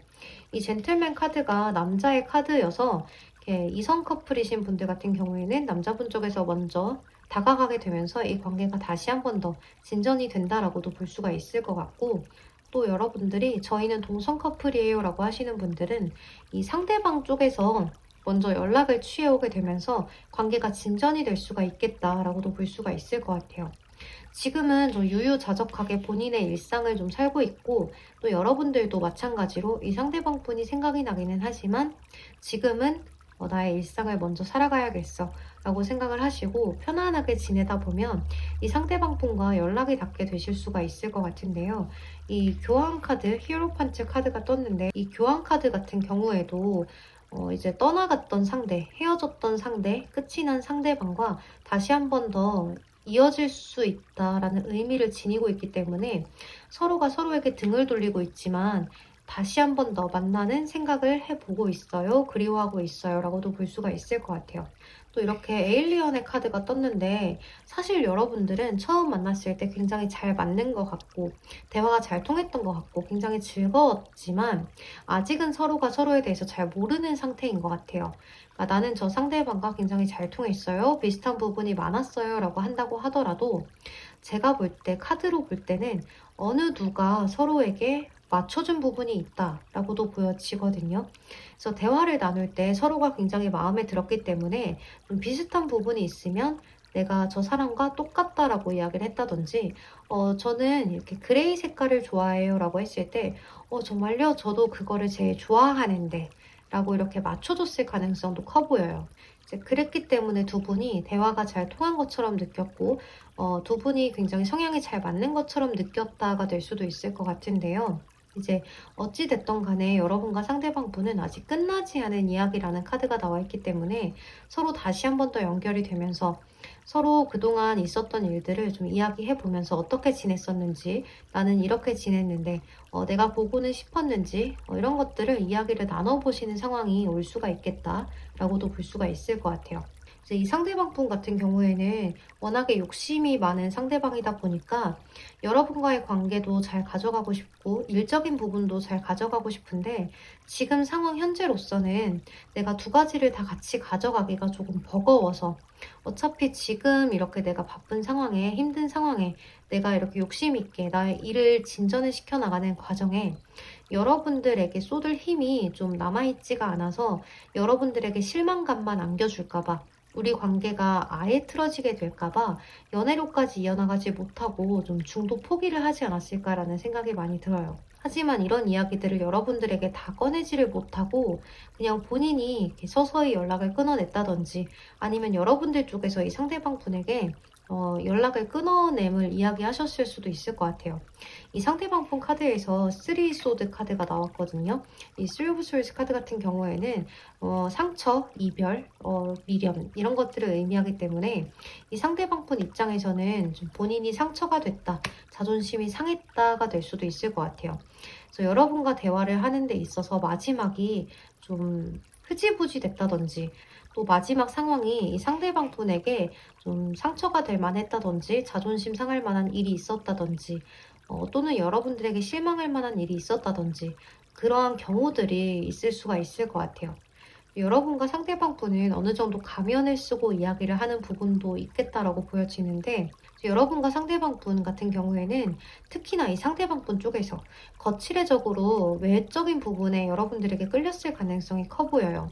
Speaker 1: 이 젠틀맨 카드가 남자의 카드여서 이렇게 이성 커플이신 분들 같은 경우에는 남자분 쪽에서 먼저 다가가게 되면서 이 관계가 다시 한 번 더 진전이 된다라고도 볼 수가 있을 것 같고, 또 여러분들이 저희는 동성 커플이에요 라고 하시는 분들은 이 상대방 쪽에서 먼저 연락을 취해오게 되면서 관계가 진전이 될 수가 있겠다라고도 볼 수가 있을 것 같아요. 지금은 좀 유유자적하게 본인의 일상을 좀 살고 있고, 또 여러분들도 마찬가지로 이 상대방 분이 생각이 나기는 하지만 지금은 나의 일상을 먼저 살아가야겠어 라고 생각을 하시고 편안하게 지내다 보면 이 상대방 분과 연락이 닿게 되실 수가 있을 것 같은데요. 이 교환 카드, 히어로판츠 카드가 떴는데, 이 교환 카드 같은 경우에도 이제 떠나갔던 상대, 헤어졌던 상대, 끝이 난 상대방과 다시 한 번 더 이어질 수 있다라는 의미를 지니고 있기 때문에 서로가 서로에게 등을 돌리고 있지만 다시 한 번 더 만나는 생각을 해보고 있어요. 그리워하고 있어요. 라고도 볼 수가 있을 것 같아요. 또 이렇게 에일리언의 카드가 떴는데, 사실 여러분들은 처음 만났을 때 굉장히 잘 맞는 것 같고 대화가 잘 통했던 것 같고 굉장히 즐거웠지만 아직은 서로가 서로에 대해서 잘 모르는 상태인 것 같아요. 그러니까 나는 저 상대방과 굉장히 잘 통했어요. 비슷한 부분이 많았어요. 라고 한다고 하더라도 제가 볼 때, 카드로 볼 때는 어느 누가 서로에게 맞춰준 부분이 있다라고도 보여지거든요. 그래서 대화를 나눌 때 서로가 굉장히 마음에 들었기 때문에 좀 비슷한 부분이 있으면 내가 저 사람과 똑같다라고 이야기를 했다든지, 저는 이렇게 그레이 색깔을 좋아해요 라고 했을 때, 정말요? 저도 그거를 제일 좋아하는데 라고 이렇게 맞춰줬을 가능성도 커 보여요. 이제 그랬기 때문에 두 분이 대화가 잘 통한 것처럼 느꼈고, 두 분이 굉장히 성향이 잘 맞는 것처럼 느꼈다가 될 수도 있을 것 같은데요. 이제 어찌됐던 간에 여러분과 상대방 분은 아직 끝나지 않은 이야기라는 카드가 나와 있기 때문에 서로 다시 한 번 더 연결이 되면서 서로 그동안 있었던 일들을 좀 이야기해 보면서 어떻게 지냈었는지, 나는 이렇게 지냈는데 내가 보고는 싶었는지, 이런 것들을 이야기를 나눠보시는 상황이 올 수가 있겠다라고도 볼 수가 있을 것 같아요. 이제 이 상대방 분 같은 경우에는 워낙에 욕심이 많은 상대방이다 보니까 여러분과의 관계도 잘 가져가고 싶고 일적인 부분도 잘 가져가고 싶은데, 지금 상황 현재로서는 내가 두 가지를 다 같이 가져가기가 조금 버거워서, 어차피 지금 이렇게 내가 바쁜 상황에, 힘든 상황에 내가 이렇게 욕심 있게 나의 일을 진전을 시켜나가는 과정에 여러분들에게 쏟을 힘이 좀 남아있지가 않아서 여러분들에게 실망감만 안겨줄까봐, 우리 관계가 아예 틀어지게 될까봐 연애로까지 이어나가지 못하고 좀 중도 포기를 하지 않았을까라는 생각이 많이 들어요. 하지만 이런 이야기들을 여러분들에게 다 꺼내지를 못하고 그냥 본인이 이렇게 서서히 연락을 끊어냈다든지, 아니면 여러분들 쪽에서 이 상대방 분에게 연락을 끊어냄을 이야기하셨을 수도 있을 것 같아요. 이 상대방 분 카드에서 3 소드 카드가 나왔거든요. 이 3 오브 소울스 카드 같은 경우에는 상처, 이별, 미련 이런 것들을 의미하기 때문에 이 상대방 분 입장에서는 좀 본인이 상처가 됐다, 자존심이 상했다가 될 수도 있을 것 같아요. 그래서 여러분과 대화를 하는 데 있어서 마지막이 좀 흐지부지 됐다든지, 또 마지막 상황이 이 상대방 분에게 좀 상처가 될 만했다든지, 자존심 상할 만한 일이 있었다든지, 또는 여러분들에게 실망할 만한 일이 있었다든지, 그러한 경우들이 있을 수가 있을 것 같아요. 여러분과 상대방 분은 어느 정도 가면을 쓰고 이야기를 하는 부분도 있겠다라고 보여지는데, 여러분과 상대방 분 같은 경우에는 특히나 이 상대방 분 쪽에서 거칠애적으로 외적인 부분에 여러분들에게 끌렸을 가능성이 커 보여요.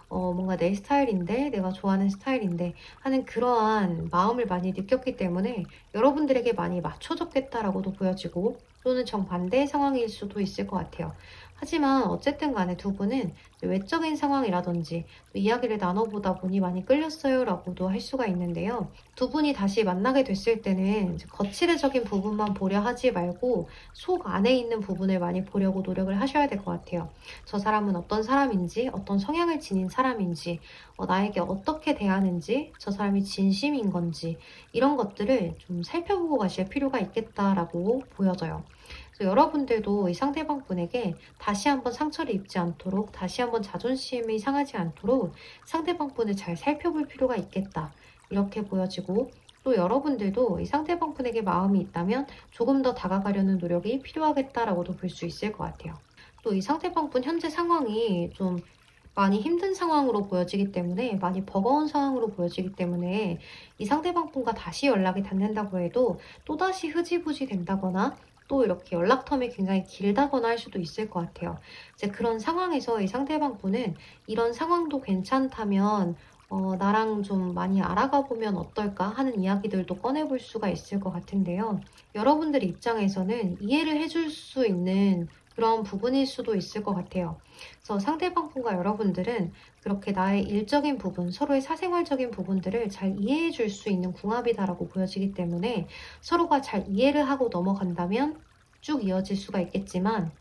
Speaker 1: 뭔가 내 스타일인데, 내가 좋아하는 스타일인데 하는 그러한 마음을 많이 느꼈기 때문에 여러분들에게 많이 맞춰졌겠다라고도 보여지고, 또는 정반대의 상황일 수도 있을 것 같아요. 하지만 어쨌든 간에 두 분은 외적인 상황이라든지 또 이야기를 나눠보다 보니 많이 끌렸어요 라고도 할 수가 있는데요. 두 분이 다시 만나게 됐을 때는 이제 거칠애적인 부분만 보려 하지 말고 속 안에 있는 부분을 많이 보려고 노력을 하셔야 될 것 같아요. 저 사람은 어떤 사람인지, 어떤 성향을 지닌 사람인지, 나에게 어떻게 대하는지, 저 사람이 진심인 건지, 이런 것들을 좀 살펴보고 가실 필요가 있겠다라고 보여져요. 그래서 여러분들도 이 상대방 분에게 다시 한번 상처를 입지 않도록, 다시 한번 자존심이 상하지 않도록 상대방 분을 잘 살펴볼 필요가 있겠다, 이렇게 보여지고, 또 여러분들도 이 상대방 분에게 마음이 있다면 조금 더 다가가려는 노력이 필요하겠다라고도 볼 수 있을 것 같아요. 또 이 상대방 분 현재 상황이 좀 많이 힘든 상황으로 보여지기 때문에, 많이 버거운 상황으로 보여지기 때문에 이 상대방 분과 다시 연락이 닿는다고 해도 또다시 흐지부지 된다거나 또 이렇게 연락 텀이 굉장히 길다거나 할 수도 있을 것 같아요. 이제 그런 상황에서 이 상대방 분은 이런 상황도 괜찮다면 나랑 좀 많이 알아가 보면 어떨까 하는 이야기들도 꺼내볼 수가 있을 것 같은데요. 여러분들 입장에서는 이해를 해줄 수 있는 그런 부분일 수도 있을 것 같아요. 그래서 상대방 분과 여러분들은 그렇게 나의 일적인 부분, 서로의 사생활적인 부분들을 잘 이해해 줄 수 있는 궁합이다라고 보여지기 때문에 서로가 잘 이해를 하고 넘어간다면 쭉 이어질 수가 있겠지만,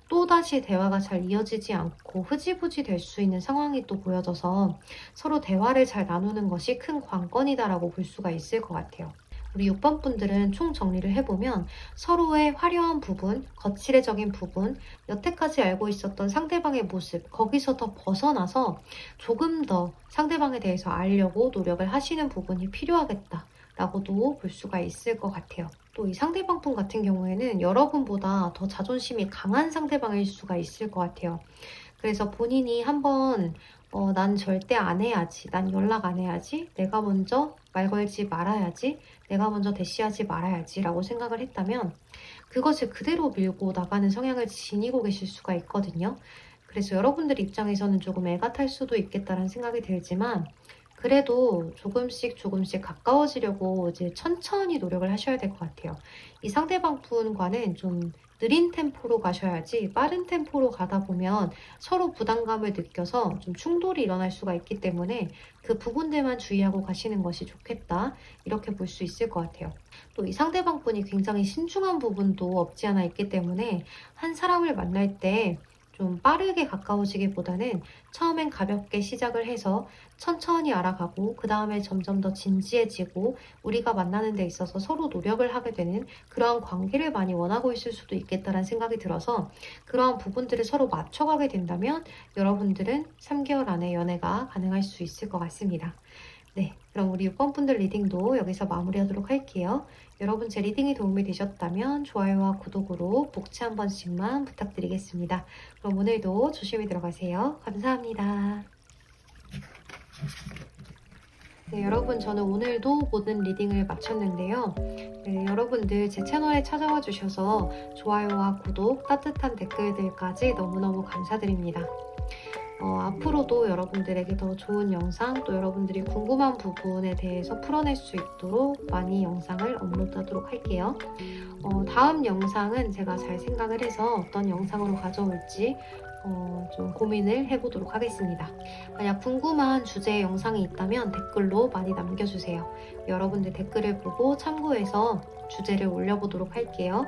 Speaker 1: 또다시 대화가 잘 이어지지 않고 흐지부지 될 수 있는 상황이 또 보여져서 서로 대화를 잘 나누는 것이 큰 관건이다라고 볼 수가 있을 것 같아요. 우리 6번 분들은 총 정리를 해보면 서로의 화려한 부분, 거칠애적인 부분, 여태까지 알고 있었던 상대방의 모습, 거기서 더 벗어나서 조금 더 상대방에 대해서 알려고 노력을 하시는 부분이 필요하겠다라고도 볼 수가 있을 것 같아요. 또 이 상대방 분 같은 경우에는 여러분보다 더 자존심이 강한 상대방일 수가 있을 것 같아요. 그래서 본인이 한번 난 절대 안 해야지, 난 연락 안 해야지, 내가 먼저 말 걸지 말아야지, 내가 먼저 대시하지 말아야지 라고 생각을 했다면 그것을 그대로 밀고 나가는 성향을 지니고 계실 수가 있거든요. 그래서 여러분들 입장에서는 조금 애가 탈 수도 있겠다는 생각이 들지만, 그래도 조금씩 조금씩 가까워지려고 이제 천천히 노력을 하셔야 될 것 같아요. 이 상대방 분과는 좀 느린 템포로 가셔야지, 빠른 템포로 가다 보면 서로 부담감을 느껴서 좀 충돌이 일어날 수가 있기 때문에 그 부분들만 주의하고 가시는 것이 좋겠다, 이렇게 볼 수 있을 것 같아요. 또 이 상대방 분이 굉장히 신중한 부분도 없지 않아 있기 때문에 한 사람을 만날 때 좀 빠르게 가까워지기보다는 처음엔 가볍게 시작을 해서 천천히 알아가고 그 다음에 점점 더 진지해지고 우리가 만나는 데 있어서 서로 노력을 하게 되는 그러한 관계를 많이 원하고 있을 수도 있겠다는 생각이 들어서, 그러한 부분들을 서로 맞춰가게 된다면 여러분들은 3개월 안에 연애가 가능할 수 있을 것 같습니다. 네, 그럼 우리 6번 분들 리딩도 여기서 마무리하도록 할게요. 여러분 제 리딩이 도움이 되셨다면 좋아요와 구독으로 복채 한 번씩만 부탁드리겠습니다. 그럼 오늘도 조심히 들어가세요. 감사합니다. 네, 여러분 저는 오늘도 모든 리딩을 마쳤는데요. 네, 여러분들 제 채널에 찾아와 주셔서 좋아요와 구독, 따뜻한 댓글들까지 너무너무 감사드립니다. 앞으로도 여러분들에게 더 좋은 영상, 또 여러분들이 궁금한 부분에 대해서 풀어낼 수 있도록 많이 영상을 업로드하도록 할게요. 다음 영상은 제가 잘 생각을 해서 어떤 영상으로 가져올지 좀 고민을 해보도록 하겠습니다. 만약 궁금한 주제의 영상이 있다면 댓글로 많이 남겨주세요. 여러분들 댓글을 보고 참고해서 주제를 올려보도록 할게요.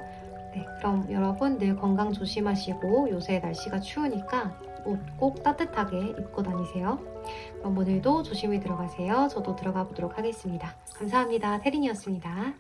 Speaker 1: 네, 그럼 여러분 늘 건강 조심하시고 요새 날씨가 추우니까 옷 꼭 따뜻하게 입고 다니세요. 그럼 오늘도 조심히 들어가세요. 저도 들어가 보도록 하겠습니다. 감사합니다. 태린이었습니다.